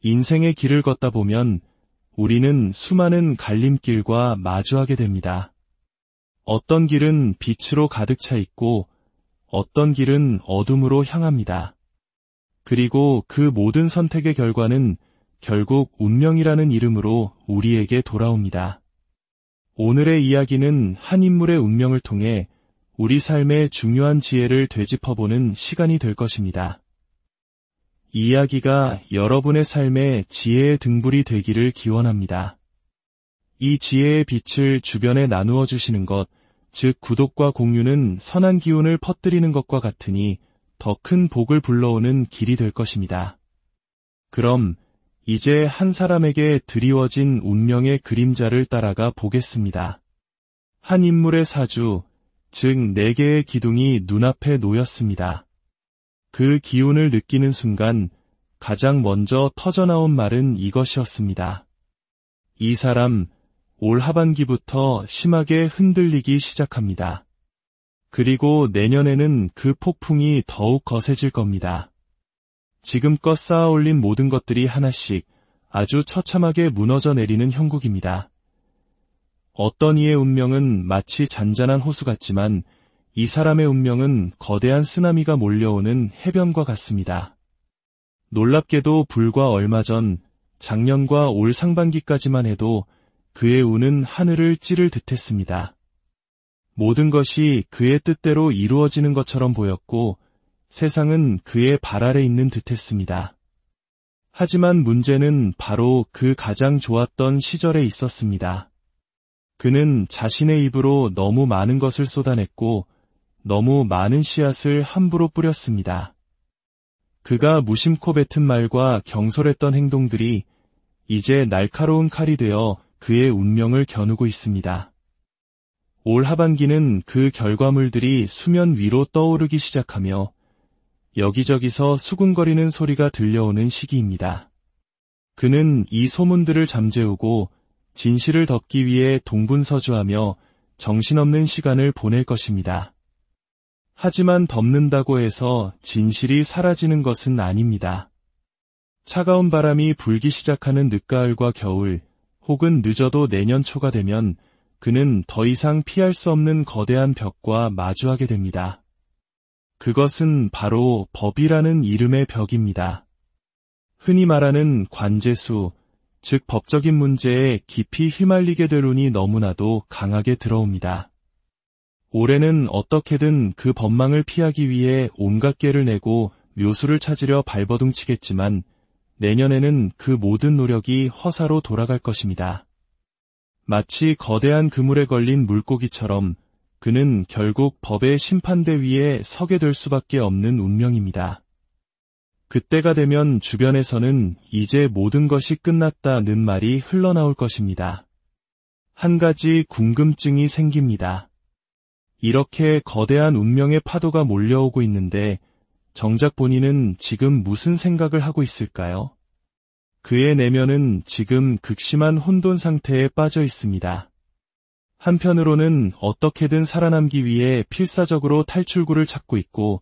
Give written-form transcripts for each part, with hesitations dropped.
인생의 길을 걷다 보면 우리는 수많은 갈림길과 마주하게 됩니다. 어떤 길은 빛으로 가득 차 있고 어떤 길은 어둠으로 향합니다. 그리고 그 모든 선택의 결과는 결국 운명이라는 이름으로 우리에게 돌아옵니다. 오늘의 이야기는 한 인물의 운명을 통해 우리 삶의 중요한 지혜를 되짚어보는 시간이 될 것입니다. 이 이야기가 여러분의 삶의 지혜의 등불이 되기를 기원합니다. 이 지혜의 빛을 주변에 나누어 주시는 것, 즉 구독과 공유는 선한 기운을 퍼뜨리는 것과 같으니 더 큰 복을 불러오는 길이 될 것입니다. 그럼 이제 한 사람에게 드리워진 운명의 그림자를 따라가 보겠습니다. 한 인물의 사주, 즉 4개의 기둥이 눈앞에 놓였습니다. 그 기운을 느끼는 순간 가장 먼저 터져나온 말은 이것이었습니다. 이 사람, 올 하반기부터 심하게 흔들리기 시작합니다. 그리고 내년에는 그 폭풍이 더욱 거세질 겁니다. 지금껏 쌓아 올린 모든 것들이 하나씩 아주 처참하게 무너져 내리는 형국입니다. 어떤 이의 운명은 마치 잔잔한 호수 같지만 이 사람의 운명은 거대한 쓰나미가 몰려오는 해변과 같습니다. 놀랍게도 불과 얼마 전 작년과 올 상반기까지만 해도 그의 운은 하늘을 찌를 듯했습니다. 모든 것이 그의 뜻대로 이루어지는 것처럼 보였고 세상은 그의 발 아래 있는 듯했습니다. 하지만 문제는 바로 그 가장 좋았던 시절에 있었습니다. 그는 자신의 입으로 너무 많은 것을 쏟아냈고 너무 많은 씨앗을 함부로 뿌렸습니다. 그가 무심코 뱉은 말과 경솔했던 행동들이 이제 날카로운 칼이 되어 그의 운명을 겨누고 있습니다. 올 하반기는 그 결과물들이 수면 위로 떠오르기 시작하며 여기저기서 수군거리는 소리가 들려오는 시기입니다. 그는 이 소문들을 잠재우고 진실을 덮기 위해 동분서주하며 정신없는 시간을 보낼 것입니다. 하지만 덮는다고 해서 진실이 사라지는 것은 아닙니다. 차가운 바람이 불기 시작하는 늦가을과 겨울, 혹은 늦어도 내년 초가 되면 그는 더 이상 피할 수 없는 거대한 벽과 마주하게 됩니다. 그것은 바로 법이라는 이름의 벽입니다. 흔히 말하는 관제수, 즉 법적인 문제에 깊이 휘말리게 될 운이 너무나도 강하게 들어옵니다. 올해는 어떻게든 그 법망을 피하기 위해 온갖 꾀를 내고 묘수를 찾으려 발버둥치겠지만 내년에는 그 모든 노력이 허사로 돌아갈 것입니다. 마치 거대한 그물에 걸린 물고기처럼 그는 결국 법의 심판대 위에 서게 될 수밖에 없는 운명입니다. 그때가 되면 주변에서는 이제 모든 것이 끝났다는 말이 흘러나올 것입니다. 한 가지 궁금증이 생깁니다. 이렇게 거대한 운명의 파도가 몰려오고 있는데 정작 본인은 지금 무슨 생각을 하고 있을까요? 그의 내면은 지금 극심한 혼돈 상태에 빠져 있습니다. 한편으로는 어떻게든 살아남기 위해 필사적으로 탈출구를 찾고 있고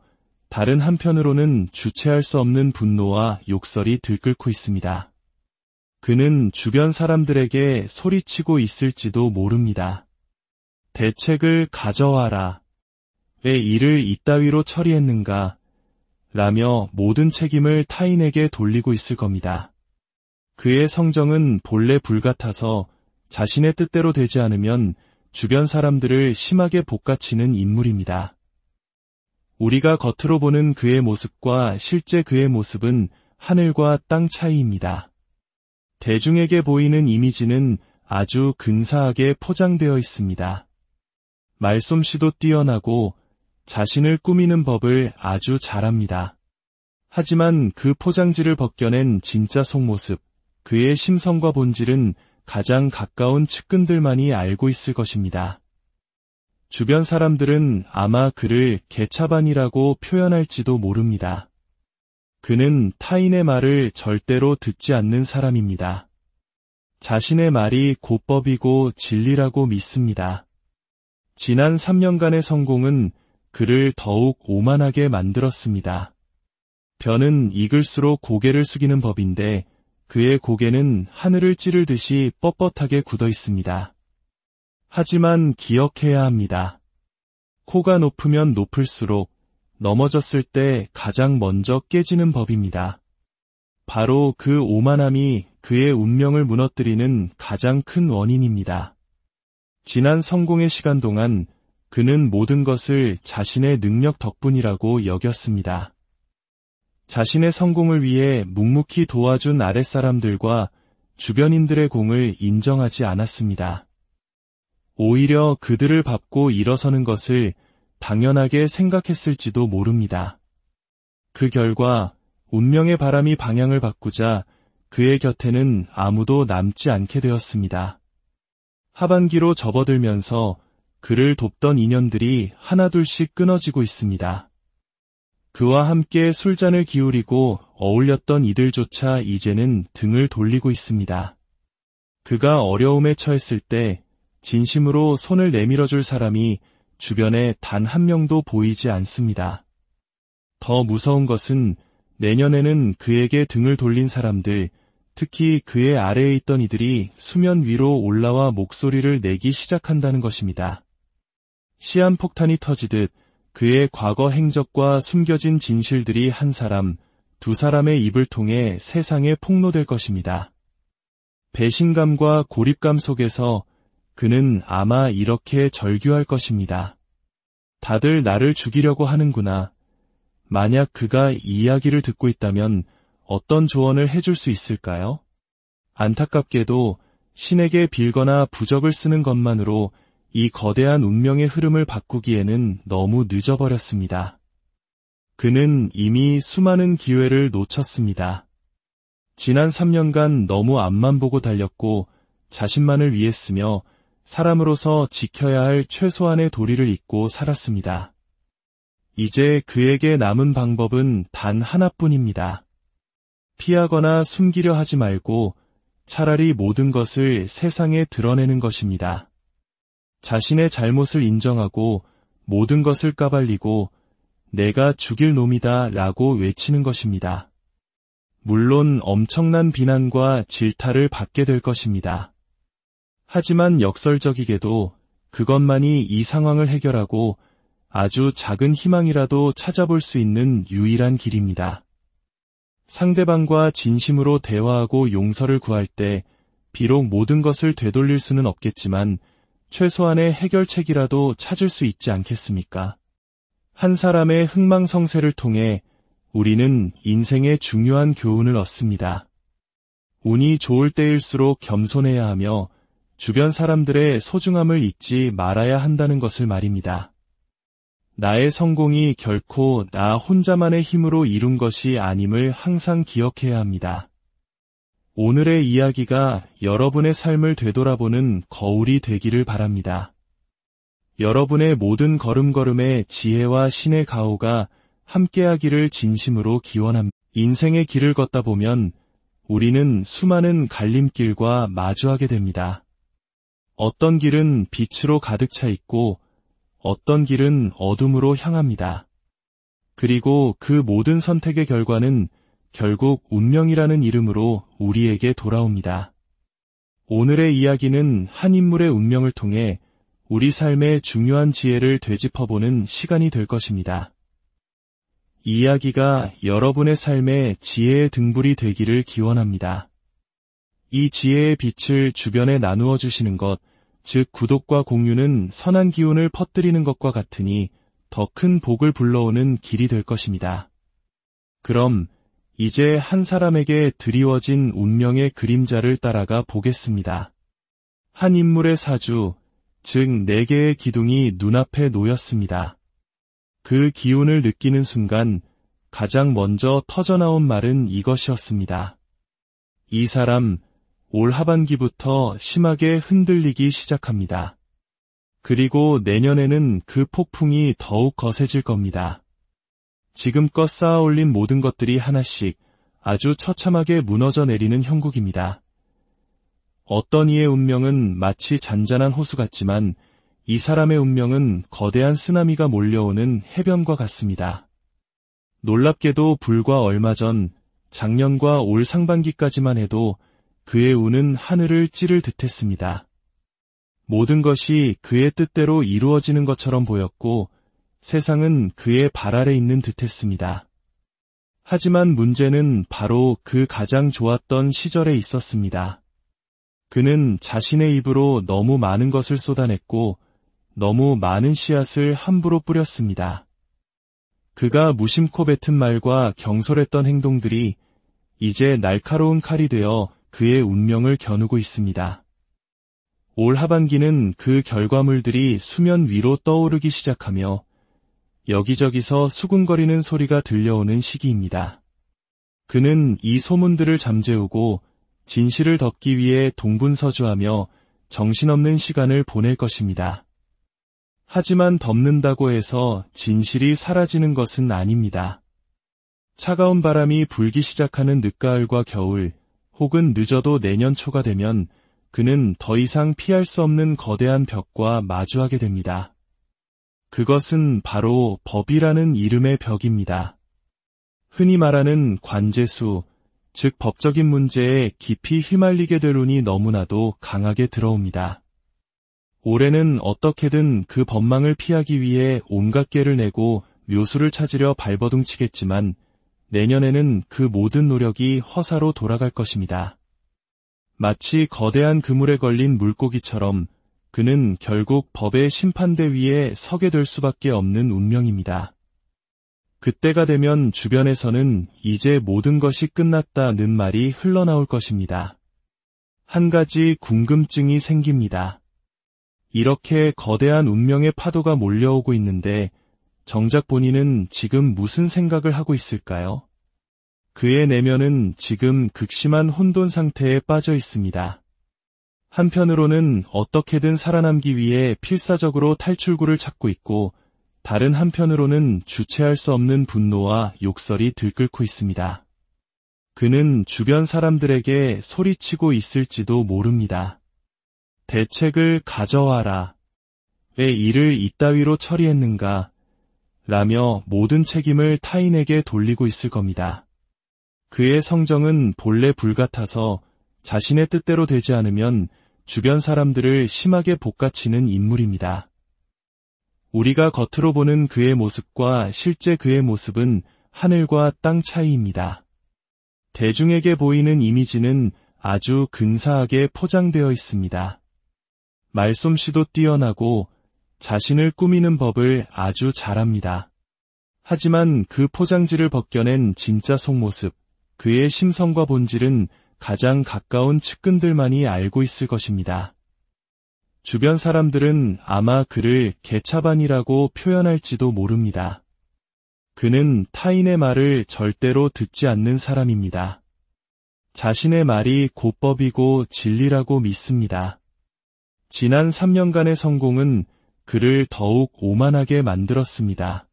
다른 한편으로는 주체할 수 없는 분노와 욕설이 들끓고 있습니다. 그는 주변 사람들에게 소리치고 있을지도 모릅니다. 대책을 가져와라. 왜 일을 이따위로 처리했는가? 라며 모든 책임을 타인에게 돌리고 있을 겁니다. 그의 성정은 본래 불같아서 자신의 뜻대로 되지 않으면 주변 사람들을 심하게 볶아치는 인물입니다. 우리가 겉으로 보는 그의 모습과 실제 그의 모습은 하늘과 땅 차이입니다. 대중에게 보이는 이미지는 아주 근사하게 포장되어 있습니다. 말솜씨도 뛰어나고 자신을 꾸미는 법을 아주 잘합니다. 하지만 그 포장지를 벗겨낸 진짜 속모습, 그의 심성과 본질은 가장 가까운 측근들만이 알고 있을 것입니다. 주변 사람들은 아마 그를 개차반이라고 표현할지도 모릅니다. 그는 타인의 말을 절대로 듣지 않는 사람입니다. 자신의 말이 곧법이고 진리라고 믿습니다. 지난 3년간의 성공은 그를 더욱 오만하게 만들었습니다. 변은 익을수록 고개를 숙이는 법인데 그의 고개는 하늘을 찌를 듯이 뻣뻣하게 굳어 있습니다. 하지만 기억해야 합니다. 코가 높으면 높을수록 넘어졌을 때 가장 먼저 깨지는 법입니다. 바로 그 오만함이 그의 운명을 무너뜨리는 가장 큰 원인입니다. 지난 성공의 시간 동안 그는 모든 것을 자신의 능력 덕분이라고 여겼습니다. 자신의 성공을 위해 묵묵히 도와준 아랫사람들과 주변인들의 공을 인정하지 않았습니다. 오히려 그들을 밟고 일어서는 것을 당연하게 생각했을지도 모릅니다. 그 결과 운명의 바람이 방향을 바꾸자 그의 곁에는 아무도 남지 않게 되었습니다. 하반기로 접어들면서 그를 돕던 인연들이 하나둘씩 끊어지고 있습니다. 그와 함께 술잔을 기울이고 어울렸던 이들조차 이제는 등을 돌리고 있습니다. 그가 어려움에 처했을 때 진심으로 손을 내밀어줄 사람이 주변에 단 한 명도 보이지 않습니다. 더 무서운 것은 내년에는 그에게 등을 돌린 사람들, 특히 그의 아래에 있던 이들이 수면 위로 올라와 목소리를 내기 시작한다는 것입니다. 시한폭탄이 터지듯 그의 과거 행적과 숨겨진 진실들이 한 사람, 두 사람의 입을 통해 세상에 폭로될 것입니다. 배신감과 고립감 속에서 그는 아마 이렇게 절규할 것입니다. 다들 나를 죽이려고 하는구나. 만약 그가 이 이야기를 듣고 있다면 어떤 조언을 해줄 수 있을까요? 안타깝게도 신에게 빌거나 부적을 쓰는 것만으로 이 거대한 운명의 흐름을 바꾸기에는 너무 늦어버렸습니다. 그는 이미 수많은 기회를 놓쳤습니다. 지난 3년간 너무 앞만 보고 달렸고 자신만을 위했으며 사람으로서 지켜야 할 최소한의 도리를 잊고 살았습니다. 이제 그에게 남은 방법은 단 하나뿐입니다. 피하거나 숨기려 하지 말고 차라리 모든 것을 세상에 드러내는 것입니다. 자신의 잘못을 인정하고 모든 것을 까발리고 내가 죽일 놈이다 라고 외치는 것입니다. 물론 엄청난 비난과 질타를 받게 될 것입니다. 하지만 역설적이게도 그것만이 이 상황을 해결하고 아주 작은 희망이라도 찾아볼 수 있는 유일한 길입니다. 상대방과 진심으로 대화하고 용서를 구할 때 비록 모든 것을 되돌릴 수는 없겠지만 최소한의 해결책이라도 찾을 수 있지 않겠습니까? 한 사람의 흥망성쇠를 통해 우리는 인생의 중요한 교훈을 얻습니다. 운이 좋을 때일수록 겸손해야 하며 주변 사람들의 소중함을 잊지 말아야 한다는 것을 말입니다. 나의 성공이 결코 나 혼자만의 힘으로 이룬 것이 아님을 항상 기억해야 합니다. 오늘의 이야기가 여러분의 삶을 되돌아보는 거울이 되기를 바랍니다. 여러분의 모든 걸음걸음에 지혜와 신의 가호가 함께하기를 진심으로 기원합니다. 인생의 길을 걷다 보면 우리는 수많은 갈림길과 마주하게 됩니다. 어떤 길은 빛으로 가득 차 있고 어떤 길은 어둠으로 향합니다. 그리고 그 모든 선택의 결과는 결국 운명이라는 이름으로 우리에게 돌아옵니다. 오늘의 이야기는 한 인물의 운명을 통해 우리 삶의 중요한 지혜를 되짚어보는 시간이 될 것입니다. 이 이야기가 여러분의 삶의 지혜의 등불이 되기를 기원합니다. 이 지혜의 빛을 주변에 나누어 주시는 것, 즉 구독과 공유는 선한 기운을 퍼뜨리는 것과 같으니 더 큰 복을 불러오는 길이 될 것입니다. 그럼 이제 한 사람에게 드리워진 운명의 그림자를 따라가 보겠습니다. 한 인물의 사주, 즉 4개의 기둥이 눈앞에 놓였습니다. 그 기운을 느끼는 순간 가장 먼저 터져나온 말은 이것이었습니다. 이 사람 올 하반기부터 심하게 흔들리기 시작합니다. 그리고 내년에는 그 폭풍이 더욱 거세질 겁니다. 지금껏 쌓아올린 모든 것들이 하나씩 아주 처참하게 무너져 내리는 형국입니다. 어떤 이의 운명은 마치 잔잔한 호수 같지만 이 사람의 운명은 거대한 쓰나미가 몰려오는 해변과 같습니다. 놀랍게도 불과 얼마 전 작년과 올 상반기까지만 해도 그의 운은 하늘을 찌를 듯했습니다. 모든 것이 그의 뜻대로 이루어지는 것처럼 보였고 세상은 그의 발 아래 있는 듯했습니다. 하지만 문제는 바로 그 가장 좋았던 시절에 있었습니다. 그는 자신의 입으로 너무 많은 것을 쏟아냈고 너무 많은 씨앗을 함부로 뿌렸습니다. 그가 무심코 뱉은 말과 경솔했던 행동들이 이제 날카로운 칼이 되어 그의 운명을 겨누고 있습니다. 올 하반기는 그 결과물들이 수면 위로 떠오르기 시작하며 여기저기서 수군거리는 소리가 들려오는 시기입니다. 그는 이 소문들을 잠재우고 진실을 덮기 위해 동분서주하며 정신없는 시간을 보낼 것입니다. 하지만 덮는다고 해서 진실이 사라지는 것은 아닙니다. 차가운 바람이 불기 시작하는 늦가을과 겨울, 혹은 늦어도 내년 초가 되면 그는 더 이상 피할 수 없는 거대한 벽과 마주하게 됩니다. 그것은 바로 법이라는 이름의 벽입니다. 흔히 말하는 관제수, 즉 법적인 문제에 깊이 휘말리게 될 운이 너무나도 강하게 들어옵니다. 올해는 어떻게든 그 법망을 피하기 위해 온갖 꾀를 내고 묘수를 찾으려 발버둥치겠지만 내년에는 그 모든 노력이 허사로 돌아갈 것입니다. 마치 거대한 그물에 걸린 물고기처럼 그는 결국 법의 심판대 위에 서게 될 수밖에 없는 운명입니다. 그때가 되면 주변에서는 이제 모든 것이 끝났다는 말이 흘러나올 것입니다. 한 가지 궁금증이 생깁니다. 이렇게 거대한 운명의 파도가 몰려오고 있는데 정작 본인은 지금 무슨 생각을 하고 있을까요? 그의 내면은 지금 극심한 혼돈 상태에 빠져 있습니다. 한편으로는 어떻게든 살아남기 위해 필사적으로 탈출구를 찾고 있고 다른 한편으로는 주체할 수 없는 분노와 욕설이 들끓고 있습니다. 그는 주변 사람들에게 소리치고 있을지도 모릅니다. 대책을 가져와라. 왜 일을 이따위로 처리했는가? 라며 모든 책임을 타인에게 돌리고 있을 겁니다. 그의 성정은 본래 불같아서 자신의 뜻대로 되지 않으면 주변 사람들을 심하게 볶아치는 인물입니다. 우리가 겉으로 보는 그의 모습과 실제 그의 모습은 하늘과 땅 차이입니다. 대중에게 보이는 이미지는 아주 근사하게 포장되어 있습니다. 말솜씨도 뛰어나고 자신을 꾸미는 법을 아주 잘합니다. 하지만 그 포장지를 벗겨낸 진짜 속모습, 그의 심성과 본질은 가장 가까운 측근들만이 알고 있을 것입니다. 주변 사람들은 아마 그를 개차반이라고 표현할지도 모릅니다. 그는 타인의 말을 절대로 듣지 않는 사람입니다. 자신의 말이 곧법이고 진리라고 믿습니다. 지난 3년간의 성공은 그를 더욱 오만하게 만들었습니다.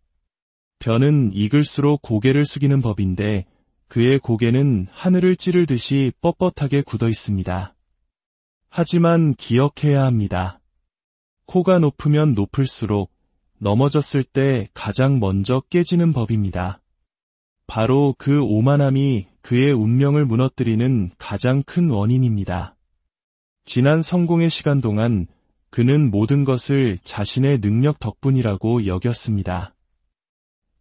벼는 익을수록 고개를 숙이는 법인데 그의 고개는 하늘을 찌르듯이 뻣뻣하게 굳어 있습니다. 하지만 기억해야 합니다. 코가 높으면 높을수록 넘어졌을 때 가장 먼저 깨지는 법입니다. 바로 그 오만함이 그의 운명을 무너뜨리는 가장 큰 원인입니다. 지난 성공의 시간 동안 그는 모든 것을 자신의 능력 덕분이라고 여겼습니다.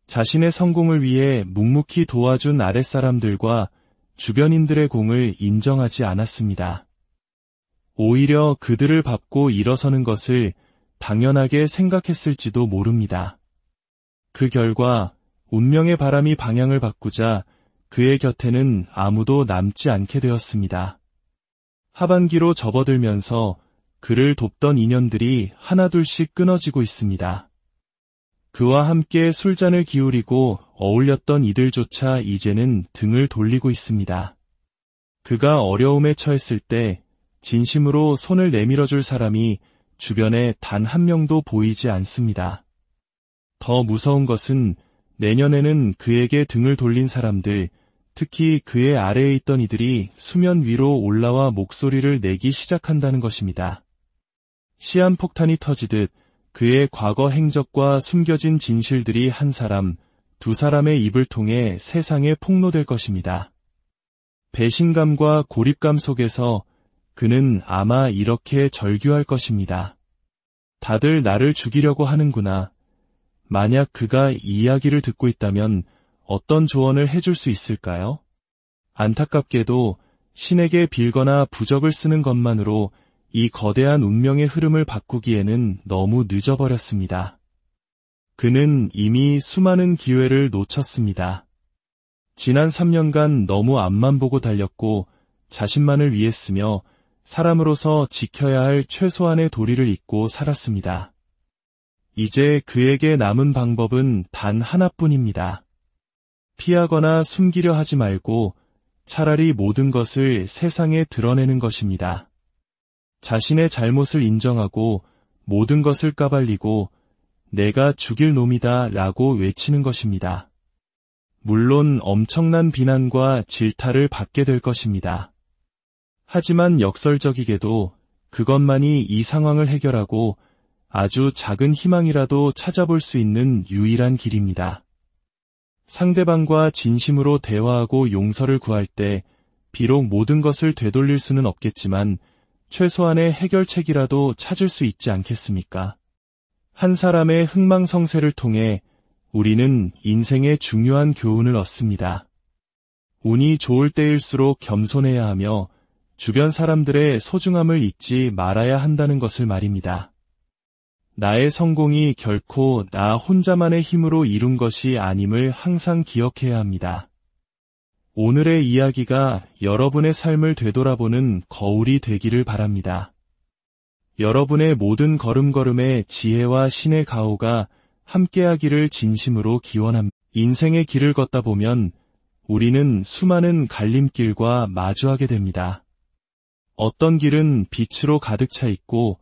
자신의 성공을 위해 묵묵히 도와준 아랫사람들과 주변인들의 공을 인정하지 않았습니다. 오히려 그들을 밟고 일어서는 것을 당연하게 생각했을지도 모릅니다. 그 결과 운명의 바람이 방향을 바꾸자 그의 곁에는 아무도 남지 않게 되었습니다. 하반기로 접어들면서 그를 돕던 인연들이 하나둘씩 끊어지고 있습니다. 그와 함께 술잔을 기울이고 어울렸던 이들조차 이제는 등을 돌리고 있습니다. 그가 어려움에 처했을 때 진심으로 손을 내밀어줄 사람이 주변에 단 한 명도 보이지 않습니다. 더 무서운 것은 내년에는 그에게 등을 돌린 사람들, 특히 그의 아래에 있던 이들이 수면 위로 올라와 목소리를 내기 시작한다는 것입니다. 시한폭탄이 터지듯 그의 과거 행적과 숨겨진 진실들이 한 사람, 두 사람의 입을 통해 세상에 폭로될 것입니다. 배신감과 고립감 속에서 그는 아마 이렇게 절규할 것입니다. 다들 나를 죽이려고 하는구나. 만약 그가 이 이야기를 듣고 있다면 어떤 조언을 해줄 수 있을까요? 안타깝게도 신에게 빌거나 부적을 쓰는 것만으로 이 거대한 운명의 흐름을 바꾸기에는 너무 늦어버렸습니다. 그는 이미 수많은 기회를 놓쳤습니다. 지난 3년간 너무 앞만 보고 달렸고 자신만을 위했으며 사람으로서 지켜야 할 최소한의 도리를 잊고 살았습니다. 이제 그에게 남은 방법은 단 하나뿐입니다. 피하거나 숨기려 하지 말고 차라리 모든 것을 세상에 드러내는 것입니다. 자신의 잘못을 인정하고 모든 것을 까발리고 내가 죽일 놈이다 라고 외치는 것입니다. 물론 엄청난 비난과 질타를 받게 될 것입니다. 하지만 역설적이게도 그것만이 이 상황을 해결하고 아주 작은 희망이라도 찾아볼 수 있는 유일한 길입니다. 상대방과 진심으로 대화하고 용서를 구할 때 비록 모든 것을 되돌릴 수는 없겠지만 최소한의 해결책이라도 찾을 수 있지 않겠습니까? 한 사람의 흥망성쇠를 통해 우리는 인생의 중요한 교훈을 얻습니다. 운이 좋을 때일수록 겸손해야 하며 주변 사람들의 소중함을 잊지 말아야 한다는 것을 말입니다. 나의 성공이 결코 나 혼자만의 힘으로 이룬 것이 아님을 항상 기억해야 합니다. 오늘의 이야기가 여러분의 삶을 되돌아보는 거울이 되기를 바랍니다. 여러분의 모든 걸음걸음에 지혜와 신의 가호가 함께하기를 진심으로 기원합니다. 인생의 길을 걷다 보면 우리는 수많은 갈림길과 마주하게 됩니다. 어떤 길은 빛으로 가득 차 있고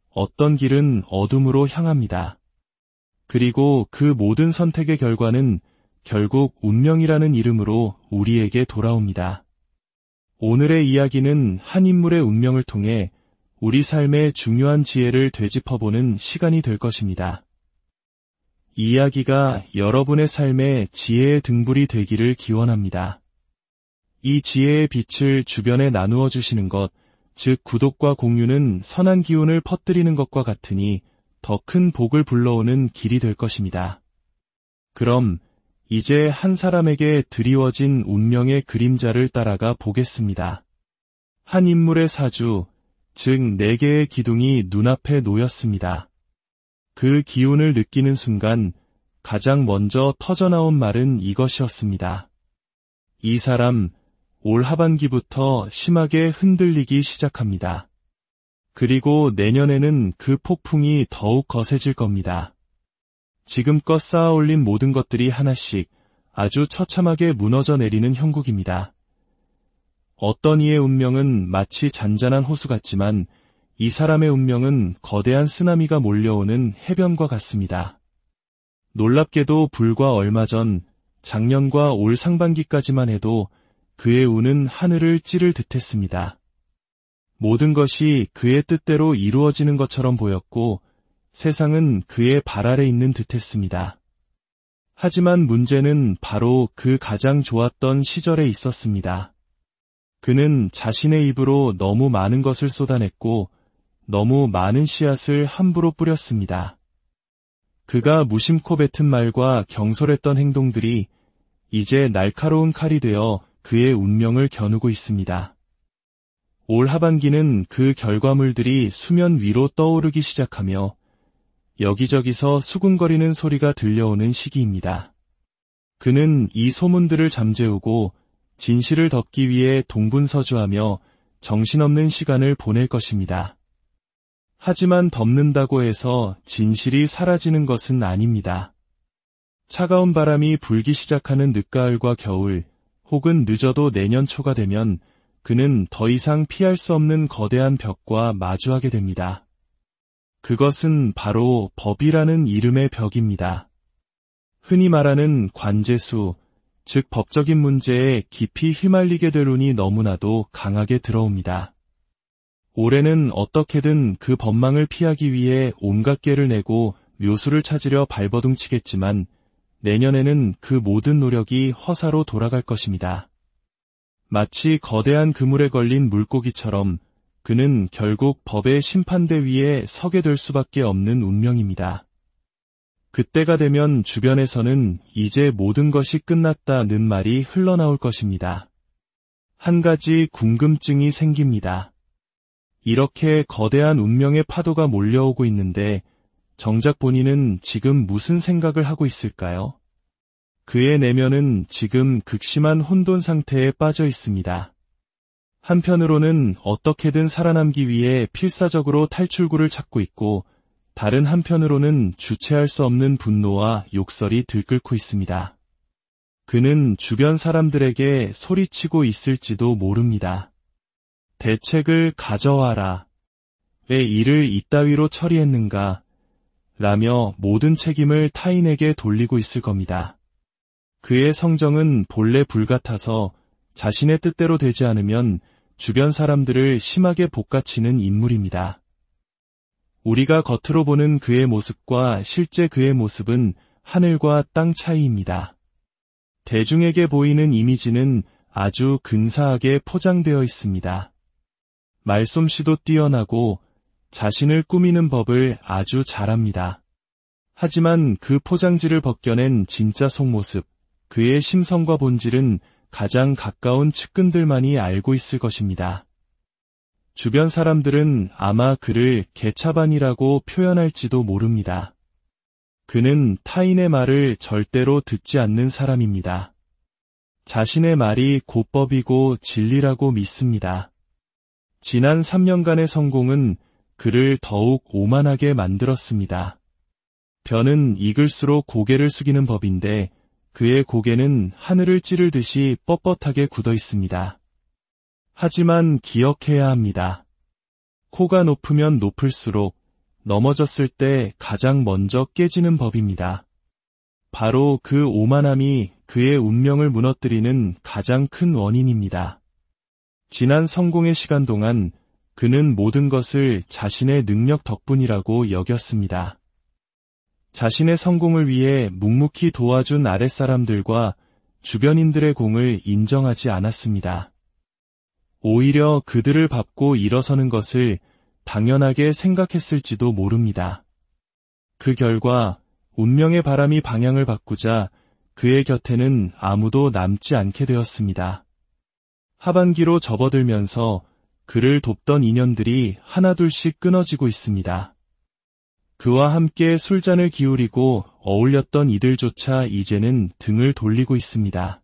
어떤 길은 어둠으로 향합니다. 그리고 그 모든 선택의 결과는 결국 운명이라는 이름으로 우리에게 돌아옵니다. 오늘의 이야기는 한 인물의 운명을 통해 우리 삶의 중요한 지혜를 되짚어보는 시간이 될 것입니다. 이 이야기가 여러분의 삶의 지혜의 등불이 되기를 기원합니다. 이 지혜의 빛을 주변에 나누어 주시는 것, 즉 구독과 공유는 선한 기운을 퍼뜨리는 것과 같으니 더 큰 복을 불러오는 길이 될 것입니다. 그럼 이제 한 사람에게 드리워진 운명의 그림자를 따라가 보겠습니다. 한 인물의 사주, 즉 4개의 기둥이 눈앞에 놓였습니다. 그 기운을 느끼는 순간 가장 먼저 터져나온 말은 이것이었습니다. 이 사람 올 하반기부터 심하게 흔들리기 시작합니다. 그리고 내년에는 그 폭풍이 더욱 거세질 겁니다. 지금껏 쌓아올린 모든 것들이 하나씩 아주 처참하게 무너져 내리는 형국입니다. 어떤 이의 운명은 마치 잔잔한 호수 같지만 이 사람의 운명은 거대한 쓰나미가 몰려오는 해변과 같습니다. 놀랍게도 불과 얼마 전 작년과 올 상반기까지만 해도 그의 운은 하늘을 찌를 듯했습니다. 모든 것이 그의 뜻대로 이루어지는 것처럼 보였고 세상은 그의 발 아래 있는 듯했습니다. 하지만 문제는 바로 그 가장 좋았던 시절에 있었습니다. 그는 자신의 입으로 너무 많은 것을 쏟아냈고 너무 많은 씨앗을 함부로 뿌렸습니다. 그가 무심코 뱉은 말과 경솔했던 행동들이 이제 날카로운 칼이 되어 그의 운명을 겨누고 있습니다. 올 하반기는 그 결과물들이 수면 위로 떠오르기 시작하며 여기저기서 수군거리는 소리가 들려오는 시기입니다. 그는 이 소문들을 잠재우고 진실을 덮기 위해 동분서주하며 정신없는 시간을 보낼 것입니다. 하지만 덮는다고 해서 진실이 사라지는 것은 아닙니다. 차가운 바람이 불기 시작하는 늦가을과 겨울, 혹은 늦어도 내년 초가 되면 그는 더 이상 피할 수 없는 거대한 벽과 마주하게 됩니다. 그것은 바로 법이라는 이름의 벽입니다. 흔히 말하는 관제수, 즉 법적인 문제에 깊이 휘말리게 될 운이 너무나도 강하게 들어옵니다. 올해는 어떻게든 그 법망을 피하기 위해 온갖 꾀를 내고 묘수를 찾으려 발버둥치겠지만 내년에는 그 모든 노력이 허사로 돌아갈 것입니다. 마치 거대한 그물에 걸린 물고기처럼 그는 결국 법의 심판대 위에 서게 될 수밖에 없는 운명입니다. 그때가 되면 주변에서는 이제 모든 것이 끝났다는 말이 흘러나올 것입니다. 한 가지 궁금증이 생깁니다. 이렇게 거대한 운명의 파도가 몰려오고 있는데 정작 본인은 지금 무슨 생각을 하고 있을까요? 그의 내면은 지금 극심한 혼돈 상태에 빠져 있습니다. 한편으로는 어떻게든 살아남기 위해 필사적으로 탈출구를 찾고 있고, 다른 한편으로는 주체할 수 없는 분노와 욕설이 들끓고 있습니다. 그는 주변 사람들에게 소리치고 있을지도 모릅니다. 대책을 가져와라. 왜 일을 이따위로 처리했는가? 라며 모든 책임을 타인에게 돌리고 있을 겁니다. 그의 성정은 본래 불같아서 자신의 뜻대로 되지 않으면 주변 사람들을 심하게 볶아치는 인물입니다. 우리가 겉으로 보는 그의 모습과 실제 그의 모습은 하늘과 땅 차이입니다. 대중에게 보이는 이미지는 아주 근사하게 포장되어 있습니다. 말솜씨도 뛰어나고 자신을 꾸미는 법을 아주 잘합니다. 하지만 그 포장지를 벗겨낸 진짜 속모습, 그의 심성과 본질은 가장 가까운 측근들만이 알고 있을 것입니다. 주변 사람들은 아마 그를 개차반이라고 표현할지도 모릅니다. 그는 타인의 말을 절대로 듣지 않는 사람입니다. 자신의 말이 곧법이고 진리라고 믿습니다. 지난 3년간의 성공은 그를 더욱 오만하게 만들었습니다. 벼는 익을수록 고개를 숙이는 법인데 그의 고개는 하늘을 찌를 듯이 뻣뻣하게 굳어 있습니다. 하지만 기억해야 합니다. 코가 높으면 높을수록 넘어졌을 때 가장 먼저 깨지는 법입니다. 바로 그 오만함이 그의 운명을 무너뜨리는 가장 큰 원인입니다. 지난 성공의 시간 동안 그는 모든 것을 자신의 능력 덕분이라고 여겼습니다. 자신의 성공을 위해 묵묵히 도와준 아랫사람들과 주변인들의 공을 인정하지 않았습니다. 오히려 그들을 밟고 일어서는 것을 당연하게 생각했을지도 모릅니다. 그 결과 운명의 바람이 방향을 바꾸자 그의 곁에는 아무도 남지 않게 되었습니다. 하반기로 접어들면서 그를 돕던 인연들이 하나둘씩 끊어지고 있습니다. 그와 함께 술잔을 기울이고 어울렸던 이들조차 이제는 등을 돌리고 있습니다.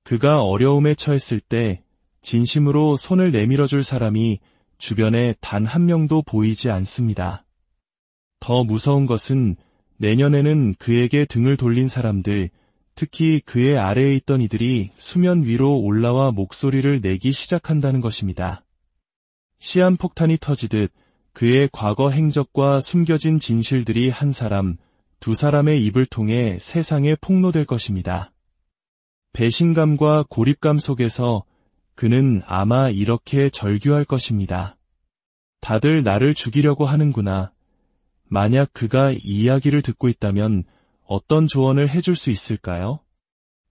그가 어려움에 처했을 때 진심으로 손을 내밀어줄 사람이 주변에 단 한 명도 보이지 않습니다. 더 무서운 것은 내년에는 그에게 등을 돌린 사람들, 특히 그의 아래에 있던 이들이 수면 위로 올라와 목소리를 내기 시작한다는 것입니다. 시한폭탄이 터지듯 그의 과거 행적과 숨겨진 진실들이 한 사람, 두 사람의 입을 통해 세상에 폭로될 것입니다. 배신감과 고립감 속에서 그는 아마 이렇게 절규할 것입니다. 다들 나를 죽이려고 하는구나. 만약 그가 이 이야기를 듣고 있다면 어떤 조언을 해줄 수 있을까요?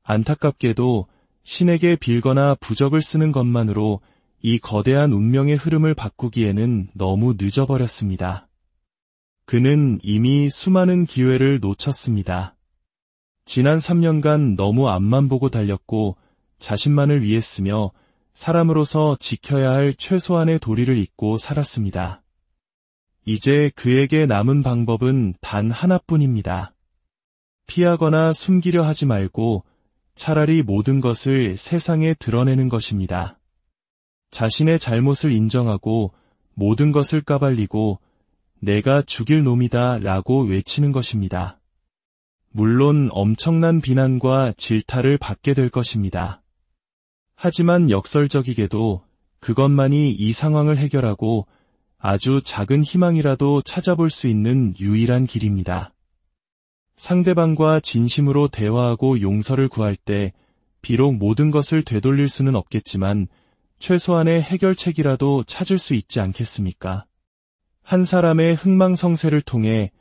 안타깝게도 신에게 빌거나 부적을 쓰는 것만으로 이 거대한 운명의 흐름을 바꾸기에는 너무 늦어버렸습니다. 그는 이미 수많은 기회를 놓쳤습니다. 지난 3년간 너무 앞만 보고 달렸고 자신만을 위했으며 사람으로서 지켜야 할 최소한의 도리를 잊고 살았습니다. 이제 그에게 남은 방법은 단 하나뿐입니다. 피하거나 숨기려 하지 말고 차라리 모든 것을 세상에 드러내는 것입니다. 자신의 잘못을 인정하고 모든 것을 까발리고 내가 죽일 놈이다 라고 외치는 것입니다. 물론 엄청난 비난과 질타를 받게 될 것입니다. 하지만 역설적이게도 그것만이 이 상황을 해결하고 아주 작은 희망이라도 찾아볼 수 있는 유일한 길입니다. 상대방과 진심으로 대화하고 용서를 구할 때 비록 모든 것을 되돌릴 수는 없겠지만 최소한의 해결책이라도 찾을 수 있지 않겠습니까? 한 사람의 흥망성쇠를 통해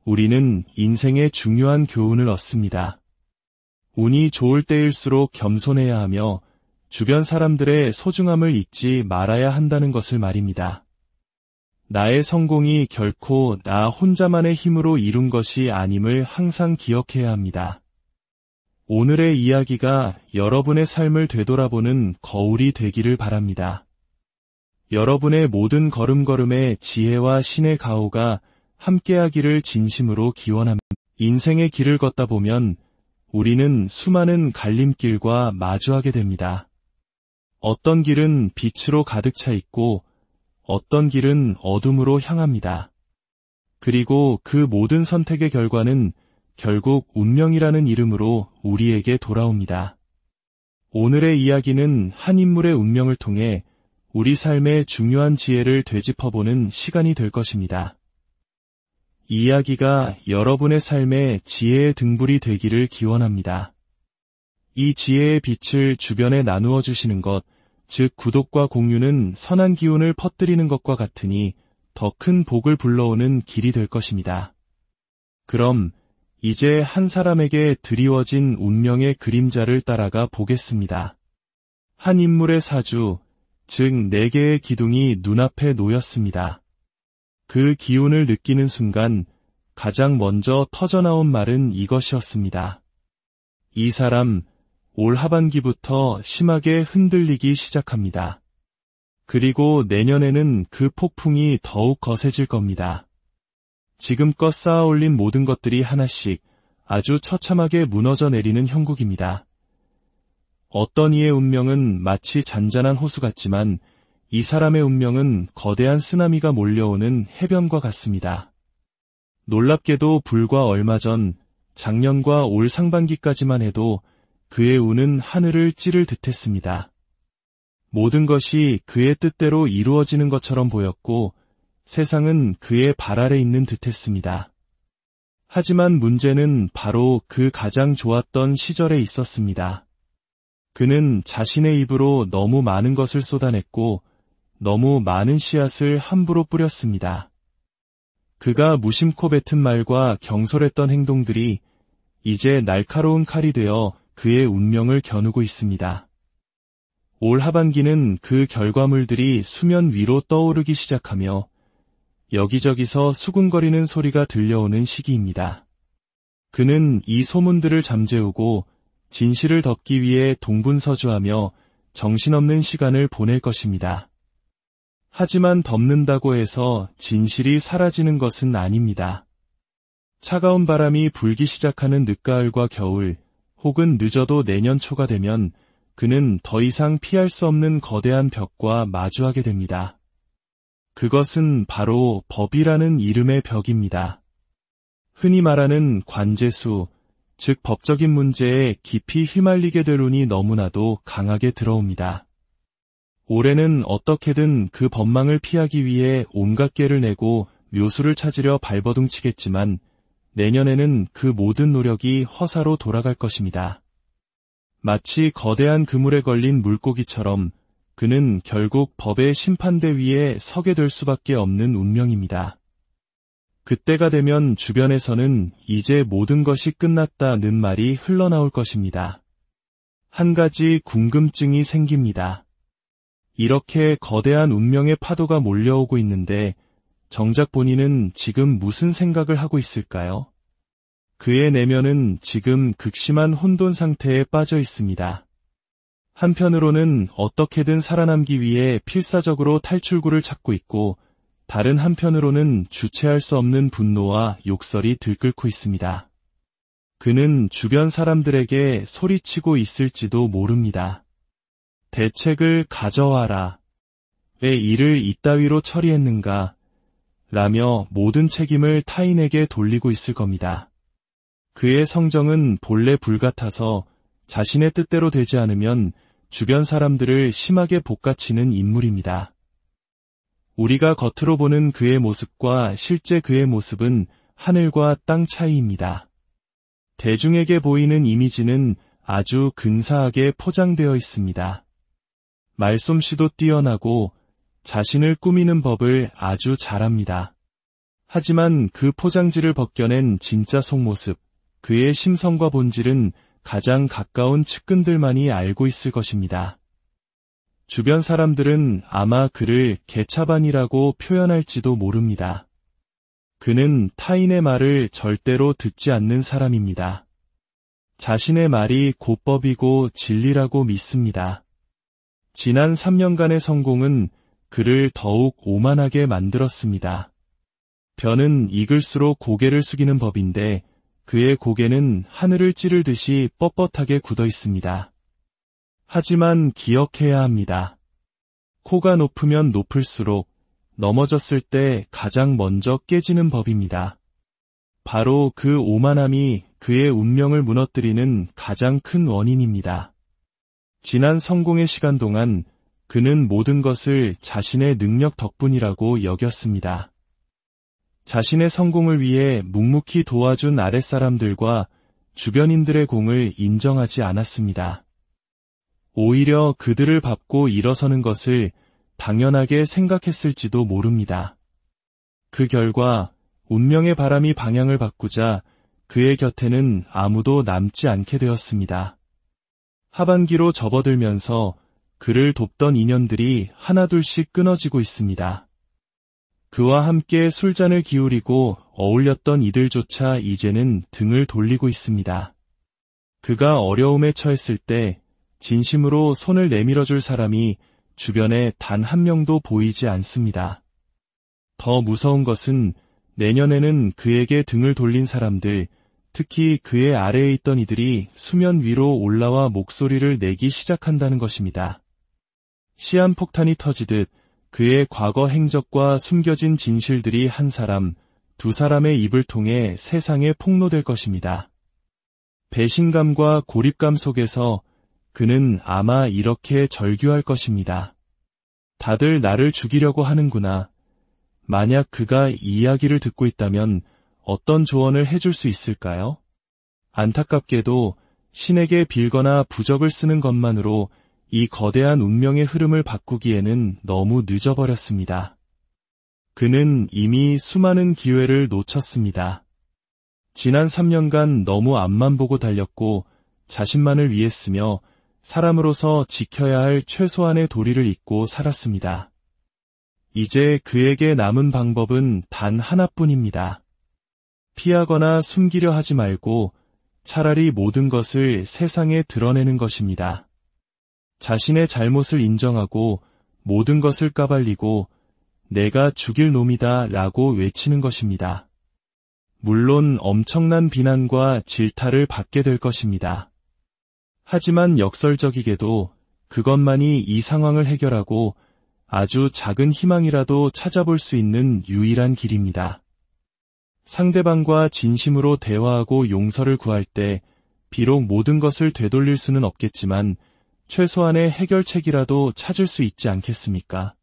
우리는 인생의 중요한 교훈을 얻습니다. 운이 좋을 때일수록 겸손해야 하며 주변 사람들의 소중함을 잊지 말아야 한다는 것을 말입니다. 나의 성공이 결코 나 혼자만의 힘으로 이룬 것이 아님을 항상 기억해야 합니다. 오늘의 이야기가 여러분의 삶을 되돌아보는 거울이 되기를 바랍니다. 여러분의 모든 걸음걸음에 지혜와 신의 가호가 함께하기를 진심으로 기원합니다. 인생의 길을 걷다 보면 우리는 수많은 갈림길과 마주하게 됩니다. 어떤 길은 빛으로 가득 차 있고 어떤 길은 어둠으로 향합니다. 그리고 그 모든 선택의 결과는 결국 운명이라는 이름으로 우리에게 돌아옵니다. 오늘의 이야기는 한 인물의 운명을 통해 우리 삶의 중요한 지혜를 되짚어보는 시간이 될 것입니다. 이 이야기가 여러분의 삶의 지혜의 등불이 되기를 기원합니다. 이 지혜의 빛을 주변에 나누어 주시는 것, 즉 구독과 공유는 선한 기운을 퍼뜨리는 것과 같으니 더 큰 복을 불러오는 길이 될 것입니다. 그럼 이제 한 사람에게 드리워진 운명의 그림자를 따라가 보겠습니다. 한 인물의 사주, 즉 4개의 기둥이 눈앞에 놓였습니다. 그 기운을 느끼는 순간 가장 먼저 터져나온 말은 이것이었습니다. 이 사람, 올 하반기부터 심하게 흔들리기 시작합니다. 그리고 내년에는 그 폭풍이 더욱 거세질 겁니다. 지금껏 쌓아 올린 모든 것들이 하나씩 아주 처참하게 무너져 내리는 형국입니다. 어떤 이의 운명은 마치 잔잔한 호수 같지만 이 사람의 운명은 거대한 쓰나미가 몰려오는 해변과 같습니다. 놀랍게도 불과 얼마 전 작년과 올 상반기까지만 해도 그의 운은 하늘을 찌를 듯했습니다. 모든 것이 그의 뜻대로 이루어지는 것처럼 보였고 세상은 그의 발 아래 있는 듯했습니다. 하지만 문제는 바로 그 가장 좋았던 시절에 있었습니다. 그는 자신의 입으로 너무 많은 것을 쏟아냈고 너무 많은 씨앗을 함부로 뿌렸습니다. 그가 무심코 뱉은 말과 경솔했던 행동들이 이제 날카로운 칼이 되어 그의 운명을 겨누고 있습니다. 올 하반기는 그 결과물들이 수면 위로 떠오르기 시작하며 여기저기서 수군거리는 소리가 들려오는 시기입니다. 그는 이 소문들을 잠재우고 진실을 덮기 위해 동분서주하며 정신없는 시간을 보낼 것입니다. 하지만 덮는다고 해서 진실이 사라지는 것은 아닙니다. 차가운 바람이 불기 시작하는 늦가을과 겨울, 혹은 늦어도 내년 초가 되면 그는 더 이상 피할 수 없는 거대한 벽과 마주하게 됩니다. 그것은 바로 법이라는 이름의 벽입니다. 흔히 말하는 관제수, 즉 법적인 문제에 깊이 휘말리게 될 운이 너무나도 강하게 들어옵니다. 올해는 어떻게든 그 법망을 피하기 위해 온갖 꾀를 내고 묘수를 찾으려 발버둥치겠지만 내년에는 그 모든 노력이 허사로 돌아갈 것입니다. 마치 거대한 그물에 걸린 물고기처럼 그는 결국 법의 심판대 위에 서게 될 수밖에 없는 운명입니다. 그때가 되면 주변에서는 이제 모든 것이 끝났다는 말이 흘러나올 것입니다. 한 가지 궁금증이 생깁니다. 이렇게 거대한 운명의 파도가 몰려오고 있는데 정작 본인은 지금 무슨 생각을 하고 있을까요? 그의 내면은 지금 극심한 혼돈 상태에 빠져 있습니다. 한편으로는 어떻게든 살아남기 위해 필사적으로 탈출구를 찾고 있고 다른 한편으로는 주체할 수 없는 분노와 욕설이 들끓고 있습니다. 그는 주변 사람들에게 소리치고 있을지도 모릅니다. 대책을 가져와라. 왜 일을 이따위로 처리했는가? 라며 모든 책임을 타인에게 돌리고 있을 겁니다. 그의 성정은 본래 불같아서 자신의 뜻대로 되지 않으면 주변 사람들을 심하게 볶아치는 인물입니다. 우리가 겉으로 보는 그의 모습과 실제 그의 모습은 하늘과 땅 차이입니다. 대중에게 보이는 이미지는 아주 근사하게 포장되어 있습니다. 말솜씨도 뛰어나고 자신을 꾸미는 법을 아주 잘합니다. 하지만 그 포장지를 벗겨낸 진짜 속모습, 그의 심성과 본질은 가장 가까운 측근들만이 알고 있을 것입니다. 주변 사람들은 아마 그를 개차반이라고 표현할지도 모릅니다. 그는 타인의 말을 절대로 듣지 않는 사람입니다. 자신의 말이 곧법이고 진리라고 믿습니다. 지난 3년간의 성공은 그를 더욱 오만하게 만들었습니다. 변은 익을수록 고개를 숙이는 법인데 그의 고개는 하늘을 찌르듯이 뻣뻣하게 굳어 있습니다. 하지만 기억해야 합니다. 코가 높으면 높을수록 넘어졌을 때 가장 먼저 깨지는 법입니다. 바로 그 오만함이 그의 운명을 무너뜨리는 가장 큰 원인입니다. 지난 성공의 시간 동안 그는 모든 것을 자신의 능력 덕분이라고 여겼습니다. 자신의 성공을 위해 묵묵히 도와준 아랫사람들과 주변인들의 공을 인정하지 않았습니다. 오히려 그들을 밟고 일어서는 것을 당연하게 생각했을지도 모릅니다. 그 결과 운명의 바람이 방향을 바꾸자 그의 곁에는 아무도 남지 않게 되었습니다. 하반기로 접어들면서 그를 돕던 인연들이 하나둘씩 끊어지고 있습니다. 그와 함께 술잔을 기울이고 어울렸던 이들조차 이제는 등을 돌리고 있습니다. 그가 어려움에 처했을 때 진심으로 손을 내밀어줄 사람이 주변에 단 한 명도 보이지 않습니다. 더 무서운 것은 내년에는 그에게 등을 돌린 사람들, 특히 그의 아래에 있던 이들이 수면 위로 올라와 목소리를 내기 시작한다는 것입니다. 시한폭탄이 터지듯 그의 과거 행적과 숨겨진 진실들이 한 사람, 두 사람의 입을 통해 세상에 폭로될 것입니다. 배신감과 고립감 속에서 그는 아마 이렇게 절규할 것입니다. 다들 나를 죽이려고 하는구나. 만약 그가 이 이야기를 듣고 있다면 어떤 조언을 해줄 수 있을까요? 안타깝게도 신에게 빌거나 부적을 쓰는 것만으로 이 거대한 운명의 흐름을 바꾸기에는 너무 늦어버렸습니다. 그는 이미 수많은 기회를 놓쳤습니다. 지난 3년간 너무 앞만 보고 달렸고 자신만을 위했으며 사람으로서 지켜야 할 최소한의 도리를 잊고 살았습니다. 이제 그에게 남은 방법은 단 하나뿐입니다. 피하거나 숨기려 하지 말고 차라리 모든 것을 세상에 드러내는 것입니다. 자신의 잘못을 인정하고 모든 것을 까발리고 내가 죽일 놈이다 라고 외치는 것입니다. 물론 엄청난 비난과 질타를 받게 될 것입니다. 하지만 역설적이게도 그것만이 이 상황을 해결하고 아주 작은 희망이라도 찾아볼 수 있는 유일한 길입니다. 상대방과 진심으로 대화하고 용서를 구할 때 비록 모든 것을 되돌릴 수는 없겠지만 최소한의 해결책이라도 찾을 수 있지 않겠습니까?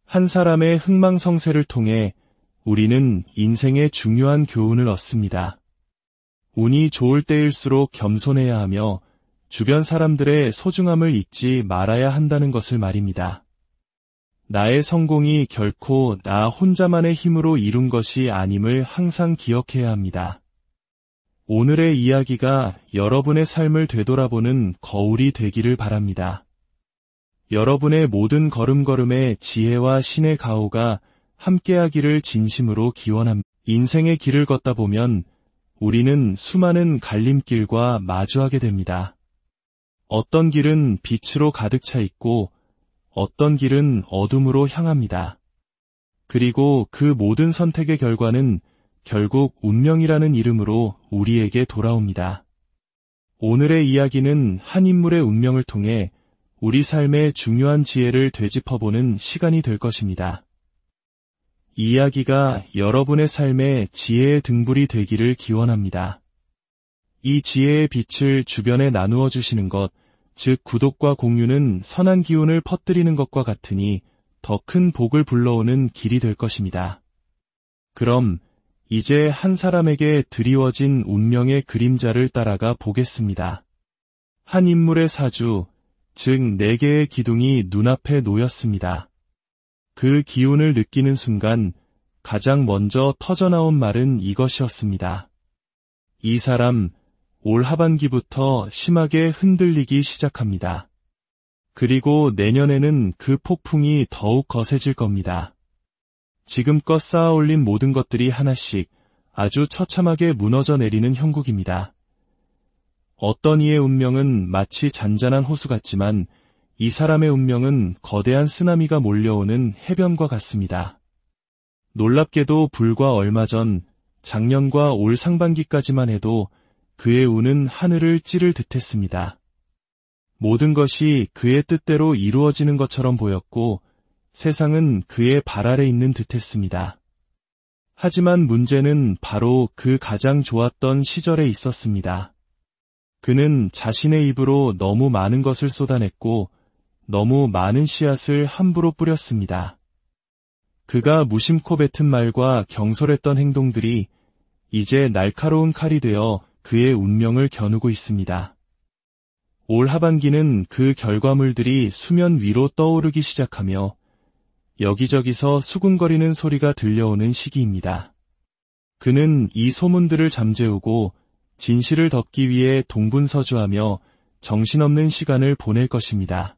한 사람의 흥망성쇠를 통해 우리는 인생의 중요한 교훈을 얻습니다. 운이 좋을 때일수록 겸손해야 하며 주변 사람들의 소중함을 잊지 말아야 한다는 것을 말입니다. 나의 성공이 결코 나 혼자만의 힘으로 이룬 것이 아님을 항상 기억해야 합니다. 오늘의 이야기가 여러분의 삶을 되돌아보는 거울이 되기를 바랍니다. 여러분의 모든 걸음걸음에 지혜와 신의 가호가 함께하기를 진심으로 기원합니다. 인생의 길을 걷다 보면 우리는 수많은 갈림길과 마주하게 됩니다. 어떤 길은 빛으로 가득 차 있고 어떤 길은 어둠으로 향합니다. 그리고 그 모든 선택의 결과는 결국 운명이라는 이름으로 우리에게 돌아옵니다. 오늘의 이야기는 한 인물의 운명을 통해 우리 삶의 중요한 지혜를 되짚어보는 시간이 될 것입니다. 이 이야기가 여러분의 삶의 지혜의 등불이 되기를 기원합니다. 이 지혜의 빛을 주변에 나누어 주시는 것, 즉 구독과 공유는 선한 기운을 퍼뜨리는 것과 같으니 더 큰 복을 불러오는 길이 될 것입니다. 그럼 이제 한 사람에게 드리워진 운명의 그림자를 따라가 보겠습니다. 한 인물의 사주, 즉 4개의 기둥이 눈앞에 놓였습니다. 그 기운을 느끼는 순간 가장 먼저 터져나온 말은 이것이었습니다. 이 사람 올 하반기부터 심하게 흔들리기 시작합니다. 그리고 내년에는 그 폭풍이 더욱 거세질 겁니다. 지금껏 쌓아올린 모든 것들이 하나씩 아주 처참하게 무너져 내리는 형국입니다. 어떤 이의 운명은 마치 잔잔한 호수 같지만 이 사람의 운명은 거대한 쓰나미가 몰려오는 해변과 같습니다. 놀랍게도 불과 얼마 전 작년과 올 상반기까지만 해도 그의 운은 하늘을 찌를 듯했습니다. 모든 것이 그의 뜻대로 이루어지는 것처럼 보였고 세상은 그의 발 아래 있는 듯했습니다. 하지만 문제는 바로 그 가장 좋았던 시절에 있었습니다. 그는 자신의 입으로 너무 많은 것을 쏟아냈고 너무 많은 씨앗을 함부로 뿌렸습니다. 그가 무심코 뱉은 말과 경솔했던 행동들이 이제 날카로운 칼이 되어 그의 운명을 겨누고 있습니다. 올 하반기는 그 결과물들이 수면 위로 떠오르기 시작하며 여기저기서 수군거리는 소리가 들려오는 시기입니다. 그는 이 소문들을 잠재우고 진실을 덮기 위해 동분서주하며 정신없는 시간을 보낼 것입니다.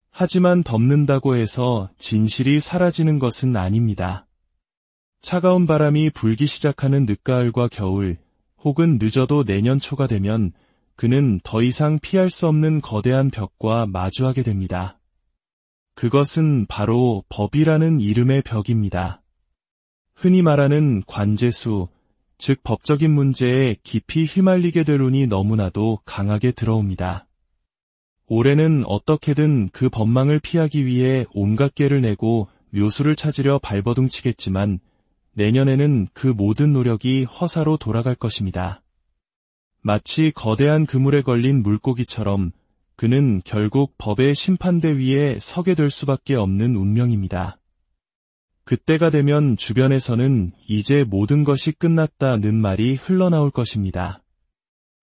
하지만 덮는다고 해서 진실이 사라지는 것은 아닙니다. 차가운 바람이 불기 시작하는 늦가을과 겨울, 혹은 늦어도 내년 초가 되면 그는 더 이상 피할 수 없는 거대한 벽과 마주하게 됩니다. 그것은 바로 법이라는 이름의 벽입니다. 흔히 말하는 관제수, 즉 법적인 문제에 깊이 휘말리게 될 운이 너무나도 강하게 들어옵니다. 올해는 어떻게든 그 법망을 피하기 위해 온갖 깨를 내고 묘수를 찾으려 발버둥치겠지만 내년에는 그 모든 노력이 허사로 돌아갈 것입니다. 마치 거대한 그물에 걸린 물고기처럼 그는 결국 법의 심판대 위에 서게 될 수밖에 없는 운명입니다. 그때가 되면 주변에서는 이제 모든 것이 끝났다는 말이 흘러나올 것입니다.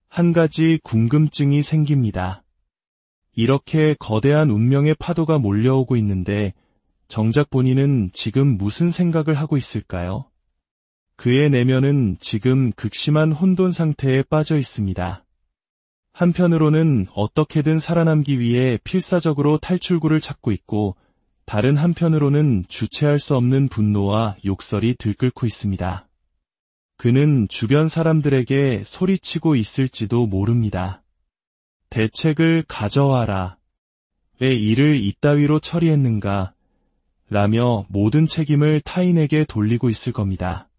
한 가지 궁금증이 생깁니다. 이렇게 거대한 운명의 파도가 몰려오고 있는데 정작 본인은 지금 무슨 생각을 하고 있을까요? 그의 내면은 지금 극심한 혼돈 상태에 빠져 있습니다. 한편으로는 어떻게든 살아남기 위해 필사적으로 탈출구를 찾고 있고 다른 한편으로는 주체할 수 없는 분노와 욕설이 들끓고 있습니다. 그는 주변 사람들에게 소리치고 있을지도 모릅니다. 대책을 가져와라. 왜 일을 이따위로 처리했는가? 라며 모든 책임을 타인에게 돌리고 있을 겁니다.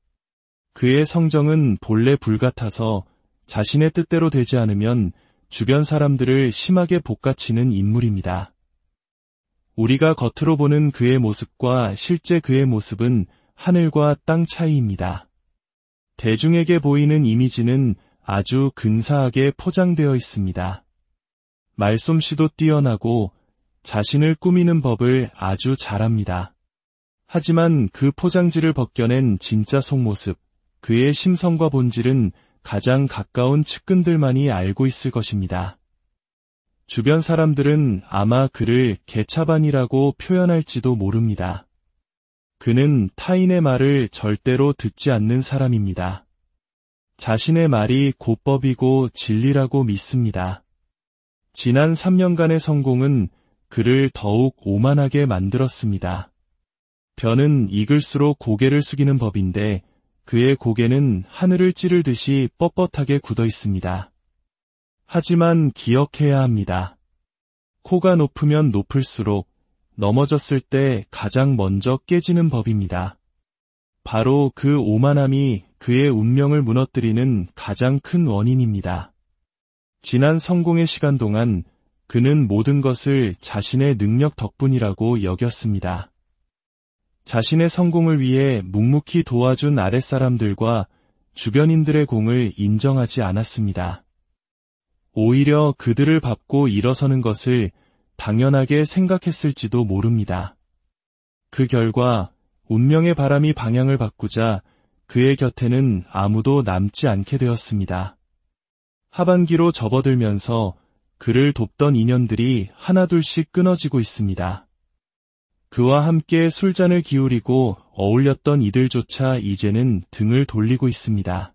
그의 성정은 본래 불같아서 자신의 뜻대로 되지 않으면 주변 사람들을 심하게 볶아치는 인물입니다. 우리가 겉으로 보는 그의 모습과 실제 그의 모습은 하늘과 땅 차이입니다. 대중에게 보이는 이미지는 아주 근사하게 포장되어 있습니다. 말솜씨도 뛰어나고 자신을 꾸미는 법을 아주 잘합니다. 하지만 그 포장지를 벗겨낸 진짜 속모습, 그의 심성과 본질은 가장 가까운 측근들만이 알고 있을 것입니다. 주변 사람들은 아마 그를 개차반이라고 표현할지도 모릅니다. 그는 타인의 말을 절대로 듣지 않는 사람입니다. 자신의 말이 곧법이고 진리라고 믿습니다. 지난 3년간의 성공은 그를 더욱 오만하게 만들었습니다. 벼는 익을수록 고개를 숙이는 법인데 그의 고개는 하늘을 찌를 듯이 뻣뻣하게 굳어 있습니다. 하지만 기억해야 합니다. 코가 높으면 높을수록 넘어졌을 때 가장 먼저 깨지는 법입니다. 바로 그 오만함이 그의 운명을 무너뜨리는 가장 큰 원인입니다. 지난 성공의 시간 동안 그는 모든 것을 자신의 능력 덕분이라고 여겼습니다. 자신의 성공을 위해 묵묵히 도와준 아랫사람들과 주변인들의 공을 인정하지 않았습니다. 오히려 그들을 밟고 일어서는 것을 당연하게 생각했을지도 모릅니다. 그 결과 운명의 바람이 방향을 바꾸자 그의 곁에는 아무도 남지 않게 되었습니다. 하반기로 접어들면서 그를 돕던 인연들이 하나둘씩 끊어지고 있습니다. 그와 함께 술잔을 기울이고 어울렸던 이들조차 이제는 등을 돌리고 있습니다.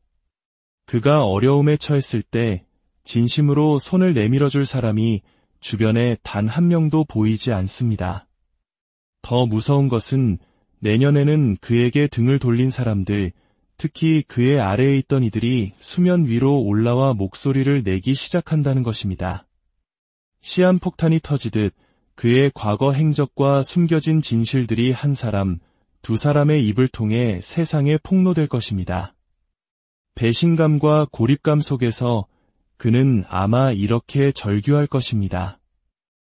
그가 어려움에 처했을 때 진심으로 손을 내밀어줄 사람이 주변에 단 한 명도 보이지 않습니다. 더 무서운 것은 내년에는 그에게 등을 돌린 사람들, 특히 그의 아래에 있던 이들이 수면 위로 올라와 목소리를 내기 시작한다는 것입니다. 시한폭탄이 터지듯 그의 과거 행적과 숨겨진 진실들이 한 사람, 두 사람의 입을 통해 세상에 폭로될 것입니다. 배신감과 고립감 속에서 그는 아마 이렇게 절규할 것입니다.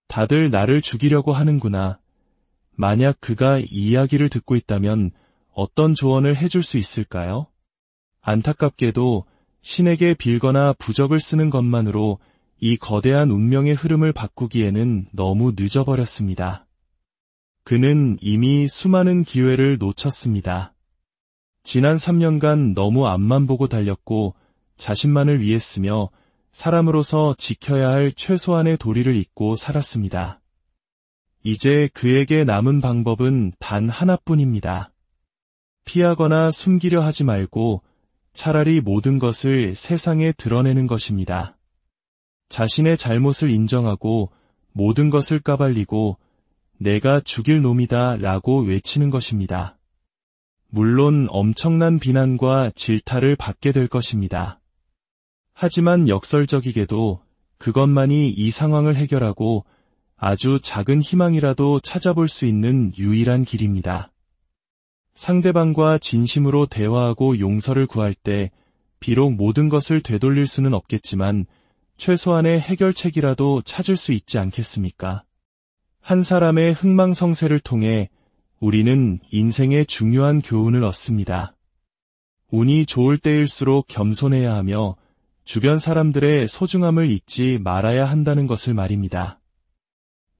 다들 나를 죽이려고 하는구나. 만약 그가 이 이야기를 듣고 있다면 어떤 조언을 해줄 수 있을까요? 안타깝게도 신에게 빌거나 부적을 쓰는 것만으로 이 거대한 운명의 흐름을 바꾸기에는 너무 늦어버렸습니다. 그는 이미 수많은 기회를 놓쳤습니다. 지난 3년간 너무 앞만 보고 달렸고 자신만을 위해 쓰며 사람으로서 지켜야 할 최소한의 도리를 잊고 살았습니다. 이제 그에게 남은 방법은 단 하나뿐입니다. 피하거나 숨기려 하지 말고 차라리 모든 것을 세상에 드러내는 것입니다. 자신의 잘못을 인정하고 모든 것을 까발리고 내가 죽일 놈이다 라고 외치는 것입니다. 물론 엄청난 비난과 질타를 받게 될 것입니다. 하지만 역설적이게도 그것만이 이 상황을 해결하고 아주 작은 희망이라도 찾아볼 수 있는 유일한 길입니다. 상대방과 진심으로 대화하고 용서를 구할 때 비록 모든 것을 되돌릴 수는 없겠지만 최소한의 해결책이라도 찾을 수 있지 않겠습니까? 한 사람의 흥망성쇠를 통해 우리는 인생의 중요한 교훈을 얻습니다. 운이 좋을 때일수록 겸손해야 하며 주변 사람들의 소중함을 잊지 말아야 한다는 것을 말입니다.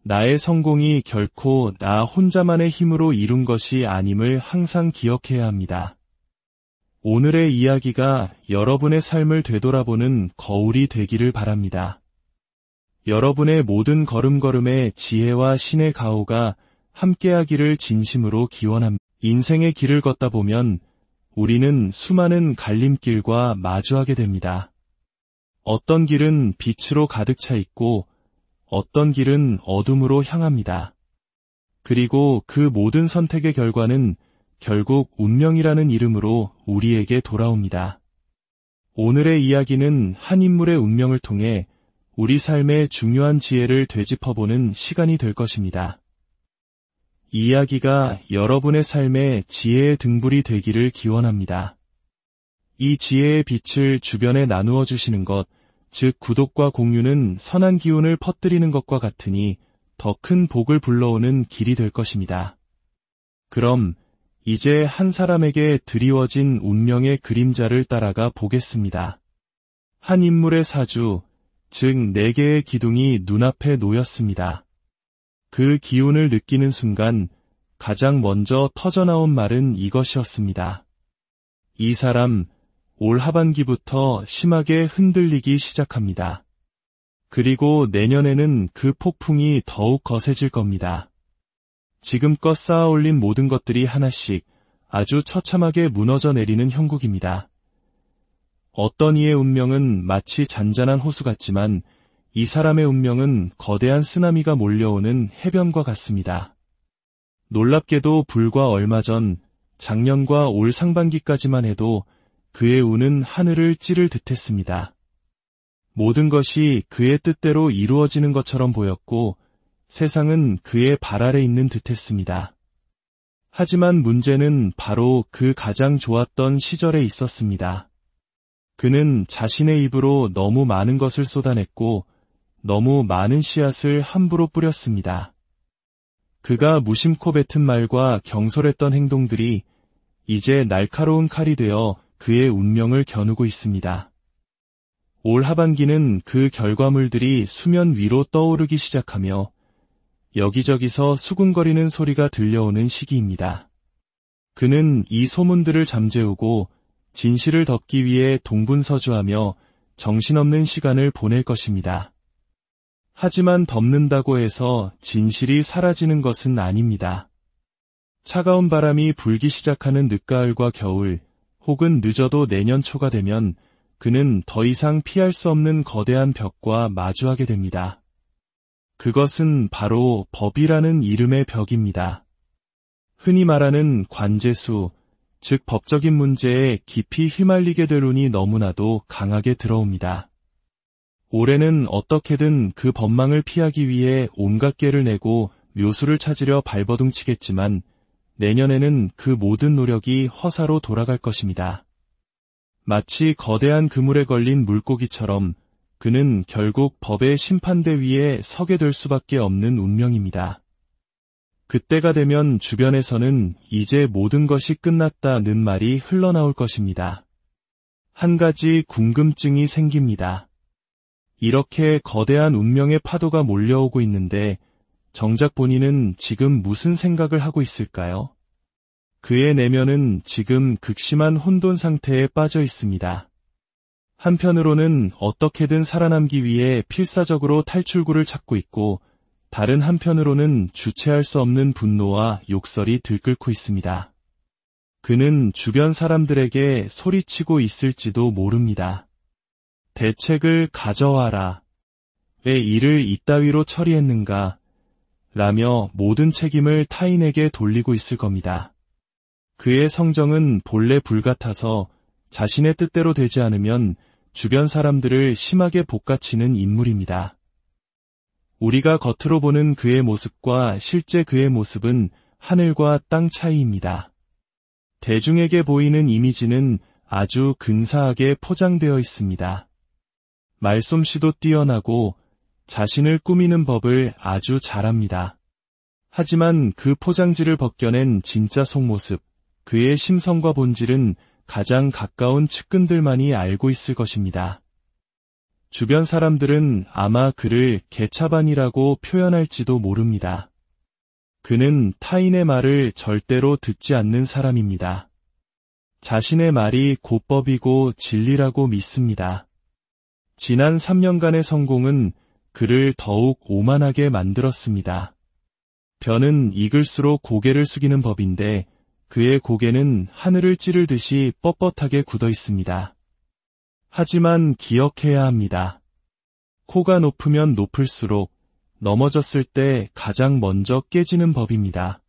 나의 성공이 결코 나 혼자만의 힘으로 이룬 것이 아님을 항상 기억해야 합니다. 오늘의 이야기가 여러분의 삶을 되돌아보는 거울이 되기를 바랍니다. 여러분의 모든 걸음걸음에 지혜와 신의 가호가 함께하기를 진심으로 기원합니다. 인생의 길을 걷다 보면 우리는 수많은 갈림길과 마주하게 됩니다. 어떤 길은 빛으로 가득 차 있고 어떤 길은 어둠으로 향합니다. 그리고 그 모든 선택의 결과는 결국 운명이라는 이름으로 우리에게 돌아옵니다. 오늘의 이야기는 한 인물의 운명을 통해 우리 삶의 중요한 지혜를 되짚어보는 시간이 될 것입니다. 이 이야기가 여러분의 삶의 지혜의 등불이 되기를 기원합니다. 이 지혜의 빛을 주변에 나누어 주시는 것, 즉 구독과 공유는 선한 기운을 퍼뜨리는 것과 같으니 더 큰 복을 불러오는 길이 될 것입니다. 그럼 이제 한 사람에게 드리워진 운명의 그림자를 따라가 보겠습니다. 한 인물의 사주, 즉 4개의 기둥이 눈앞에 놓였습니다. 그 기운을 느끼는 순간 가장 먼저 터져나온 말은 이것이었습니다. 이 사람, 올 하반기부터 심하게 흔들리기 시작합니다. 그리고 내년에는 그 폭풍이 더욱 거세질 겁니다. 지금껏 쌓아올린 모든 것들이 하나씩 아주 처참하게 무너져 내리는 형국입니다. 어떤 이의 운명은 마치 잔잔한 호수 같지만 이 사람의 운명은 거대한 쓰나미가 몰려오는 해변과 같습니다. 놀랍게도 불과 얼마 전 작년과 올 상반기까지만 해도 그의 운은 하늘을 찌를 듯했습니다. 모든 것이 그의 뜻대로 이루어지는 것처럼 보였고 세상은 그의 발 아래 있는 듯했습니다. 하지만 문제는 바로 그 가장 좋았던 시절에 있었습니다. 그는 자신의 입으로 너무 많은 것을 쏟아냈고 너무 많은 씨앗을 함부로 뿌렸습니다. 그가 무심코 뱉은 말과 경솔했던 행동들이 이제 날카로운 칼이 되어 그의 운명을 겨누고 있습니다. 올 하반기는 그 결과물들이 수면 위로 떠오르기 시작하며 여기저기서 수군거리는 소리가 들려오는 시기입니다. 그는 이 소문들을 잠재우고 진실을 덮기 위해 동분서주하며 정신없는 시간을 보낼 것입니다. 하지만 덮는다고 해서 진실이 사라지는 것은 아닙니다. 차가운 바람이 불기 시작하는 늦가을과 겨울, 혹은 늦어도 내년 초가 되면 그는 더 이상 피할 수 없는 거대한 벽과 마주하게 됩니다. 그것은 바로 법이라는 이름의 벽입니다. 흔히 말하는 관제수, 즉 법적인 문제에 깊이 휘말리게 될 운이 너무나도 강하게 들어옵니다. 올해는 어떻게든 그 법망을 피하기 위해 온갖 꾀를 내고 묘수를 찾으려 발버둥치겠지만 내년에는 그 모든 노력이 허사로 돌아갈 것입니다. 마치 거대한 그물에 걸린 물고기처럼 그는 결국 법의 심판대 위에 서게 될 수밖에 없는 운명입니다. 그때가 되면 주변에서는 이제 모든 것이 끝났다는 말이 흘러나올 것입니다. 한 가지 궁금증이 생깁니다. 이렇게 거대한 운명의 파도가 몰려오고 있는데 정작 본인은 지금 무슨 생각을 하고 있을까요? 그의 내면은 지금 극심한 혼돈 상태에 빠져 있습니다. 한편으로는 어떻게든 살아남기 위해 필사적으로 탈출구를 찾고 있고 다른 한편으로는 주체할 수 없는 분노와 욕설이 들끓고 있습니다. 그는 주변 사람들에게 소리치고 있을지도 모릅니다. 대책을 가져와라. 왜 일을 이따위로 처리했는가? 라며 모든 책임을 타인에게 돌리고 있을 겁니다. 그의 성정은 본래 불같아서 자신의 뜻대로 되지 않으면 주변 사람들을 심하게 볶아치는 인물입니다. 우리가 겉으로 보는 그의 모습과 실제 그의 모습은 하늘과 땅 차이입니다. 대중에게 보이는 이미지는 아주 근사하게 포장되어 있습니다. 말솜씨도 뛰어나고 자신을 꾸미는 법을 아주 잘합니다. 하지만 그 포장지를 벗겨낸 진짜 속모습, 그의 심성과 본질은 가장 가까운 측근들만이 알고 있을 것입니다. 주변 사람들은 아마 그를 개차반이라고 표현할지도 모릅니다. 그는 타인의 말을 절대로 듣지 않는 사람입니다. 자신의 말이 곧법이고 진리라고 믿습니다. 지난 3년간의 성공은 그를 더욱 오만하게 만들었습니다. 벼는 익을수록 고개를 숙이는 법인데 그의 고개는 하늘을 찌르듯이 뻣뻣하게 굳어 있습니다. 하지만 기억해야 합니다. 코가 높으면 높을수록 넘어졌을 때 가장 먼저 깨지는 법입니다.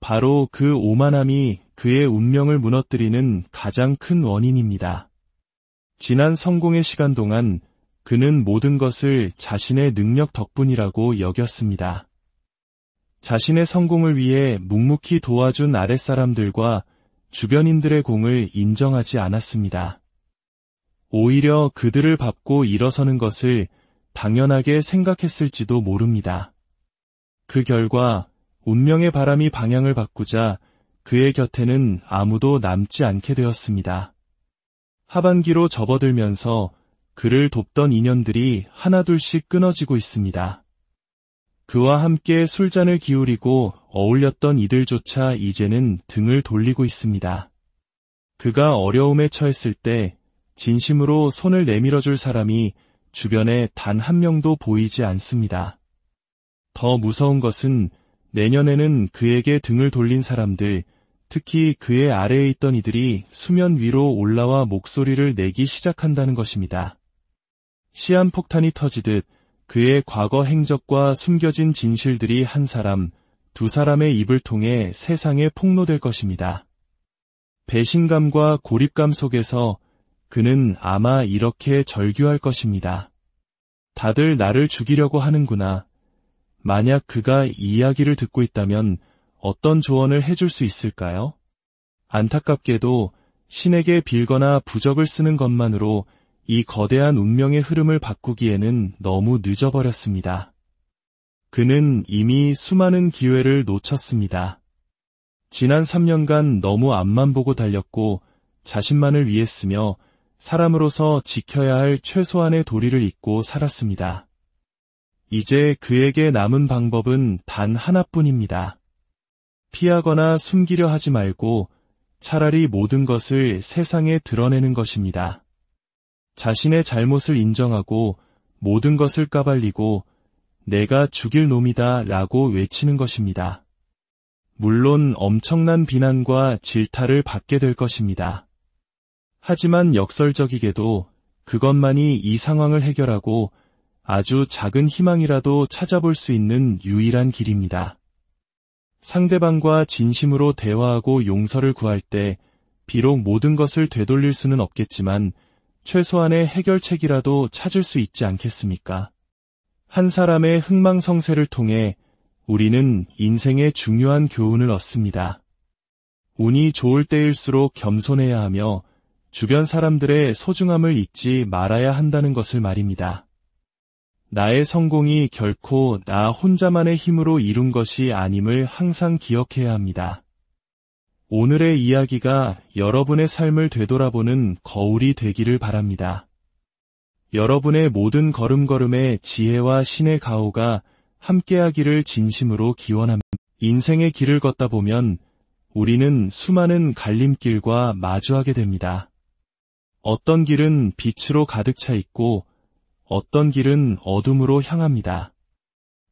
바로 그 오만함이 그의 운명을 무너뜨리는 가장 큰 원인입니다. 지난 성공의 시간 동안 그는 모든 것을 자신의 능력 덕분이라고 여겼습니다. 자신의 성공을 위해 묵묵히 도와준 아랫사람들과 주변인들의 공을 인정하지 않았습니다. 오히려 그들을 밟고 일어서는 것을 당연하게 생각했을지도 모릅니다. 그 결과 운명의 바람이 방향을 바꾸자 그의 곁에는 아무도 남지 않게 되었습니다. 하반기로 접어들면서 그를 돕던 인연들이 하나둘씩 끊어지고 있습니다. 그와 함께 술잔을 기울이고 어울렸던 이들조차 이제는 등을 돌리고 있습니다. 그가 어려움에 처했을 때 진심으로 손을 내밀어줄 사람이 주변에 단 한 명도 보이지 않습니다. 더 무서운 것은 내년에는 그에게 등을 돌린 사람들, 특히 그의 아래에 있던 이들이 수면 위로 올라와 목소리를 내기 시작한다는 것입니다. 시한폭탄이 터지듯 그의 과거 행적과 숨겨진 진실들이 한 사람, 두 사람의 입을 통해 세상에 폭로될 것입니다. 배신감과 고립감 속에서 그는 아마 이렇게 절규할 것입니다. 다들 나를 죽이려고 하는구나. 만약 그가 이 이야기를 듣고 있다면 어떤 조언을 해줄 수 있을까요? 안타깝게도 신에게 빌거나 부적을 쓰는 것만으로 이 거대한 운명의 흐름을 바꾸기에는 너무 늦어버렸습니다. 그는 이미 수많은 기회를 놓쳤습니다. 지난 3년간 너무 앞만 보고 달렸고 자신만을 위했으며 사람으로서 지켜야 할 최소한의 도리를 잊고 살았습니다. 이제 그에게 남은 방법은 단 하나뿐입니다. 피하거나 숨기려 하지 말고 차라리 모든 것을 세상에 드러내는 것입니다. 자신의 잘못을 인정하고 모든 것을 까발리고 내가 죽일 놈이다 라고 외치는 것입니다. 물론 엄청난 비난과 질타를 받게 될 것입니다. 하지만 역설적이게도 그것만이 이 상황을 해결하고 아주 작은 희망이라도 찾아볼 수 있는 유일한 길입니다. 상대방과 진심으로 대화하고 용서를 구할 때 비록 모든 것을 되돌릴 수는 없겠지만 최소한의 해결책이라도 찾을 수 있지 않겠습니까? 한 사람의 흥망성쇠를 통해 우리는 인생의 중요한 교훈을 얻습니다. 운이 좋을 때일수록 겸손해야 하며 주변 사람들의 소중함을 잊지 말아야 한다는 것을 말입니다. 나의 성공이 결코 나 혼자만의 힘으로 이룬 것이 아님을 항상 기억해야 합니다. 오늘의 이야기가 여러분의 삶을 되돌아보는 거울이 되기를 바랍니다. 여러분의 모든 걸음걸음에 지혜와 신의 가호가 함께하기를 진심으로 기원합니다. 인생의 길을 걷다 보면 우리는 수많은 갈림길과 마주하게 됩니다. 어떤 길은 빛으로 가득 차 있고 어떤 길은 어둠으로 향합니다.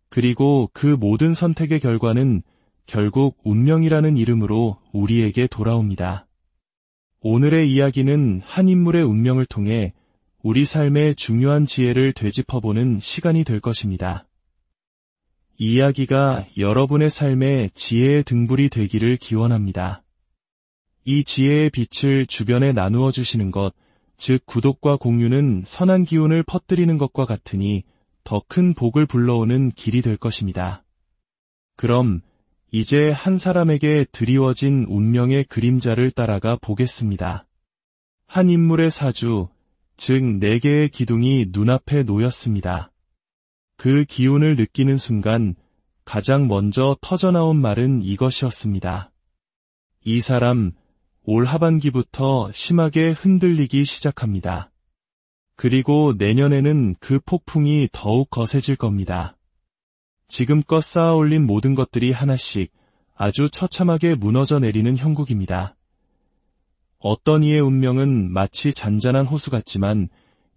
그리고 그 모든 선택의 결과는 결국 운명이라는 이름으로 우리에게 돌아옵니다. 오늘의 이야기는 한 인물의 운명을 통해 우리 삶의 중요한 지혜를 되짚어보는 시간이 될 것입니다. 이 이야기가 여러분의 삶의 지혜의 등불이 되기를 기원합니다. 이 지혜의 빛을 주변에 나누어 주시는 것, 즉 구독과 공유는 선한 기운을 퍼뜨리는 것과 같으니 더 큰 복을 불러오는 길이 될 것입니다. 그럼 이제 한 사람에게 드리워진 운명의 그림자를 따라가 보겠습니다. 한 인물의 사주, 즉 4개의 기둥이 눈앞에 놓였습니다. 그 기운을 느끼는 순간 가장 먼저 터져나온 말은 이것이었습니다. 이 사람 올 하반기부터 심하게 흔들리기 시작합니다. 그리고 내년에는 그 폭풍이 더욱 거세질 겁니다. 지금껏 쌓아올린 모든 것들이 하나씩 아주 처참하게 무너져 내리는 형국입니다. 어떤 이의 운명은 마치 잔잔한 호수 같지만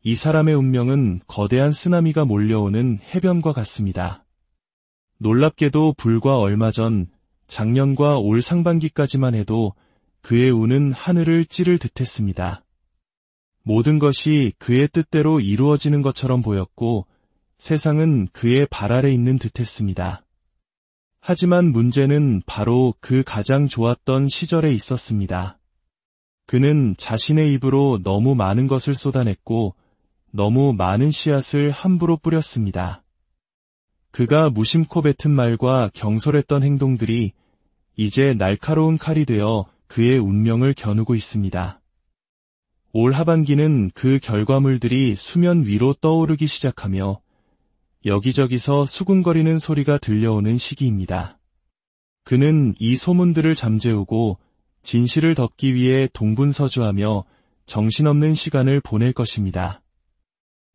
이 사람의 운명은 거대한 쓰나미가 몰려오는 해변과 같습니다. 놀랍게도 불과 얼마 전 작년과 올 상반기까지만 해도 그의 운은 하늘을 찌를 듯했습니다. 모든 것이 그의 뜻대로 이루어지는 것처럼 보였고 세상은 그의 발 아래 있는 듯했습니다. 하지만 문제는 바로 그 가장 좋았던 시절에 있었습니다. 그는 자신의 입으로 너무 많은 것을 쏟아냈고 너무 많은 씨앗을 함부로 뿌렸습니다. 그가 무심코 뱉은 말과 경솔했던 행동들이 이제 날카로운 칼이 되어 그의 운명을 겨누고 있습니다. 올 하반기는 그 결과물들이 수면 위로 떠오르기 시작하며 여기저기서 수군거리는 소리가 들려오는 시기입니다. 그는 이 소문들을 잠재우고 진실을 덮기 위해 동분서주하며 정신없는 시간을 보낼 것입니다.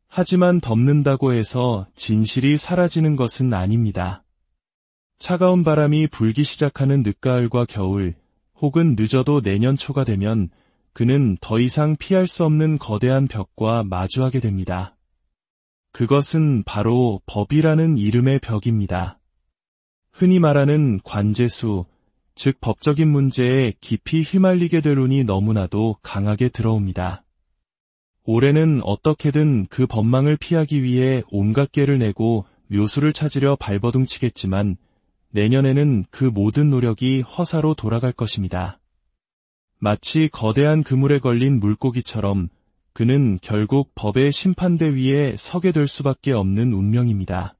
하지만 덮는다고 해서 진실이 사라지는 것은 아닙니다. 차가운 바람이 불기 시작하는 늦가을과 겨울, 혹은 늦어도 내년 초가 되면 그는 더 이상 피할 수 없는 거대한 벽과 마주하게 됩니다. 그것은 바로 법이라는 이름의 벽입니다. 흔히 말하는 관제수, 즉 법적인 문제에 깊이 휘말리게 될 운이 너무나도 강하게 들어옵니다. 올해는 어떻게든 그 법망을 피하기 위해 온갖 꾀를 내고 묘수를 찾으려 발버둥치겠지만 내년에는 그 모든 노력이 허사로 돌아갈 것입니다. 마치 거대한 그물에 걸린 물고기처럼 그는 결국 법의 심판대 위에 서게 될 수밖에 없는 운명입니다.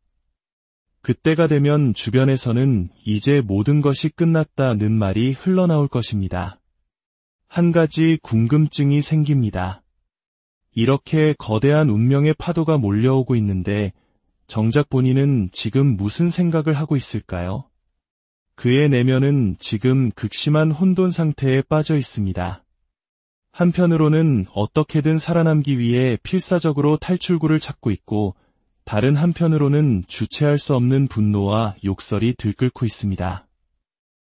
그때가 되면 주변에서는 이제 모든 것이 끝났다는 말이 흘러나올 것입니다. 한 가지 궁금증이 생깁니다. 이렇게 거대한 운명의 파도가 몰려오고 있는데 정작 본인은 지금 무슨 생각을 하고 있을까요? 그의 내면은 지금 극심한 혼돈 상태에 빠져 있습니다. 한편으로는 어떻게든 살아남기 위해 필사적으로 탈출구를 찾고 있고 다른 한편으로는 주체할 수 없는 분노와 욕설이 들끓고 있습니다.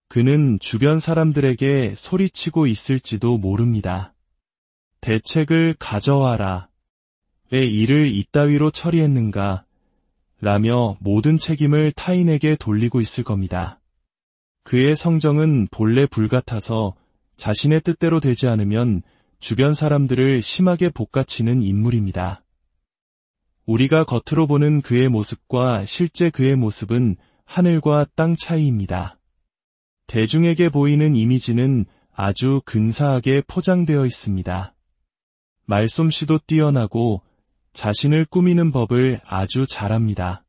그는 주변 사람들에게 소리치고 있을지도 모릅니다. 대책을 가져와라. 왜 일을 이따위로 처리했는가? 라며 모든 책임을 타인에게 돌리고 있을 겁니다. 그의 성정은 본래 불같아서 자신의 뜻대로 되지 않으면 주변 사람들을 심하게 볶아치는 인물입니다. 우리가 겉으로 보는 그의 모습과 실제 그의 모습은 하늘과 땅 차이입니다. 대중에게 보이는 이미지는 아주 근사하게 포장되어 있습니다. 말솜씨도 뛰어나고 자신을 꾸미는 법을 아주 잘합니다.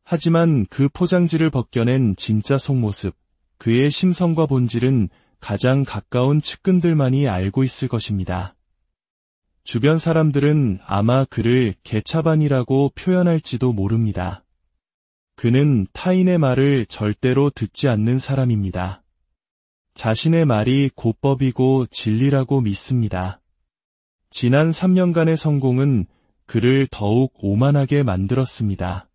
하지만 그 포장지를 벗겨낸 진짜 속모습, 그의 심성과 본질은 가장 가까운 측근들만이 알고 있을 것입니다. 주변 사람들은 아마 그를 개차반이라고 표현할지도 모릅니다. 그는 타인의 말을 절대로 듣지 않는 사람입니다. 자신의 말이 곧법이고 진리라고 믿습니다. 지난 3년간의 성공은 그를 더욱 오만하게 만들었습니다.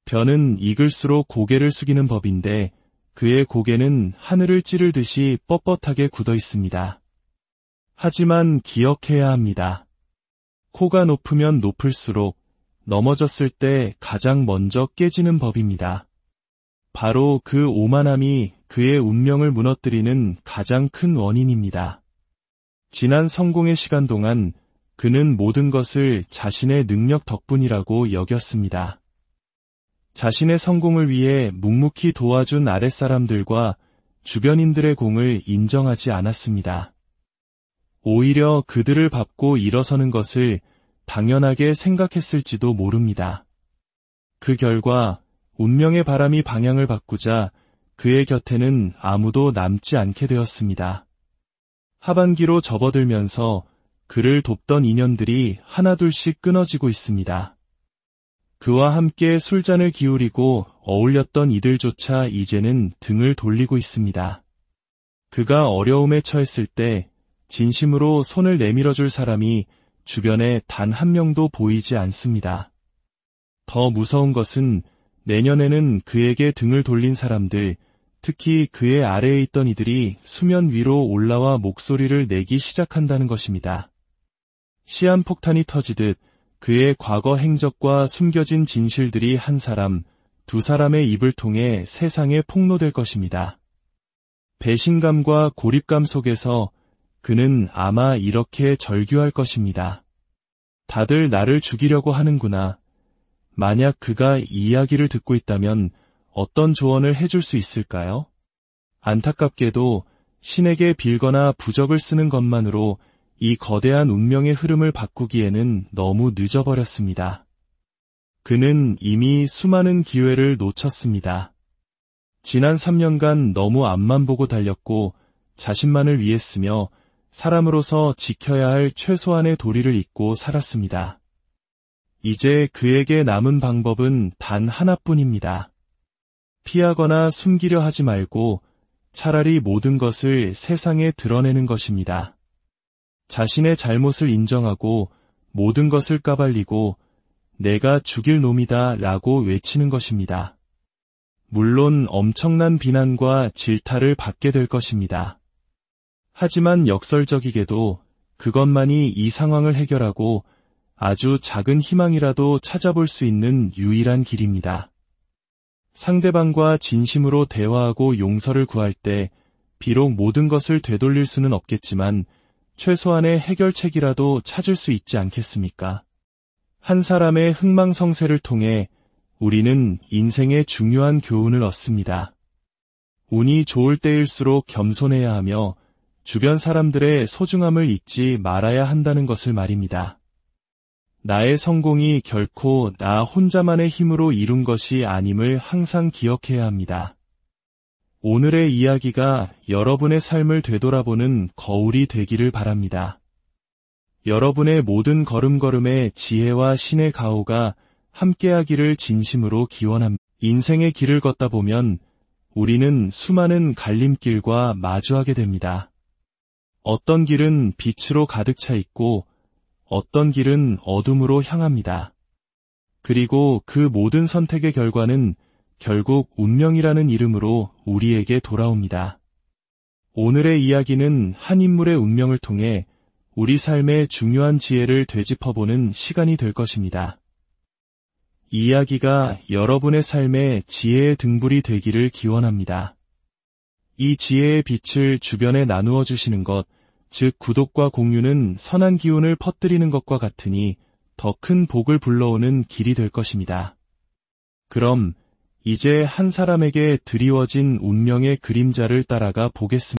변은 익을수록 고개를 숙이는 법인데 그의 고개는 하늘을 찌르듯이 뻣뻣하게 굳어 있습니다. 하지만 기억해야 합니다. 코가 높으면 높을수록 넘어졌을 때 가장 먼저 깨지는 법입니다. 바로 그 오만함이 그의 운명을 무너뜨리는 가장 큰 원인입니다. 지난 성공의 시간 동안 그는 모든 것을 자신의 능력 덕분이라고 여겼습니다. 자신의 성공을 위해 묵묵히 도와준 아랫사람들과 주변인들의 공을 인정하지 않았습니다. 오히려 그들을 밟고 일어서는 것을 당연하게 생각했을지도 모릅니다. 그 결과 운명의 바람이 방향을 바꾸자 그의 곁에는 아무도 남지 않게 되었습니다. 하반기로 접어들면서 그를 돕던 인연들이 하나둘씩 끊어지고 있습니다. 그와 함께 술잔을 기울이고 어울렸던 이들조차 이제는 등을 돌리고 있습니다. 그가 어려움에 처했을 때 진심으로 손을 내밀어줄 사람이 주변에 단 한 명도 보이지 않습니다. 더 무서운 것은 내년에는 그에게 등을 돌린 사람들, 특히 그의 아래에 있던 이들이 수면 위로 올라와 목소리를 내기 시작한다는 것입니다. 시한폭탄이 터지듯 그의 과거 행적과 숨겨진 진실들이 한 사람, 두 사람의 입을 통해 세상에 폭로될 것입니다. 배신감과 고립감 속에서 그는 아마 이렇게 절규할 것입니다. 다들 나를 죽이려고 하는구나. 만약 그가 이 이야기를 듣고 있다면 어떤 조언을 해줄 수 있을까요? 안타깝게도 신에게 빌거나 부적을 쓰는 것만으로 이 거대한 운명의 흐름을 바꾸기에는 너무 늦어버렸습니다. 그는 이미 수많은 기회를 놓쳤습니다. 지난 3년간 너무 앞만 보고 달렸고 자신만을 위했으며 사람으로서 지켜야 할 최소한의 도리를 잊고 살았습니다. 이제 그에게 남은 방법은 단 하나뿐입니다. 피하거나 숨기려 하지 말고 차라리 모든 것을 세상에 드러내는 것입니다. 자신의 잘못을 인정하고 모든 것을 까발리고 내가 죽일 놈이다 라고 외치는 것입니다. 물론 엄청난 비난과 질타를 받게 될 것입니다. 하지만 역설적이게도 그것만이 이 상황을 해결하고 아주 작은 희망이라도 찾아볼 수 있는 유일한 길입니다. 상대방과 진심으로 대화하고 용서를 구할 때 비록 모든 것을 되돌릴 수는 없겠지만 최소한의 해결책이라도 찾을 수 있지 않겠습니까? 한 사람의 흥망성쇠를 통해 우리는 인생의 중요한 교훈을 얻습니다. 운이 좋을 때일수록 겸손해야 하며 주변 사람들의 소중함을 잊지 말아야 한다는 것을 말입니다. 나의 성공이 결코 나 혼자만의 힘으로 이룬 것이 아님을 항상 기억해야 합니다. 오늘의 이야기가 여러분의 삶을 되돌아보는 거울이 되기를 바랍니다. 여러분의 모든 걸음걸음에 지혜와 신의 가호가 함께하기를 진심으로 기원합니다. 인생의 길을 걷다 보면 우리는 수많은 갈림길과 마주하게 됩니다. 어떤 길은 빛으로 가득 차 있고 어떤 길은 어둠으로 향합니다. 그리고 그 모든 선택의 결과는 결국 운명이라는 이름으로 우리에게 돌아옵니다. 오늘의 이야기는 한 인물의 운명을 통해 우리 삶의 중요한 지혜를 되짚어보는 시간이 될 것입니다. 이 이야기가 여러분의 삶의 지혜의 등불이 되기를 기원합니다. 이 지혜의 빛을 주변에 나누어 주시는 것, 즉 구독과 공유는 선한 기운을 퍼뜨리는 것과 같으니 더 큰 복을 불러오는 길이 될 것입니다. 그럼 이제 한 사람에게 드리워진 운명의 그림자를 따라가 보겠습니다.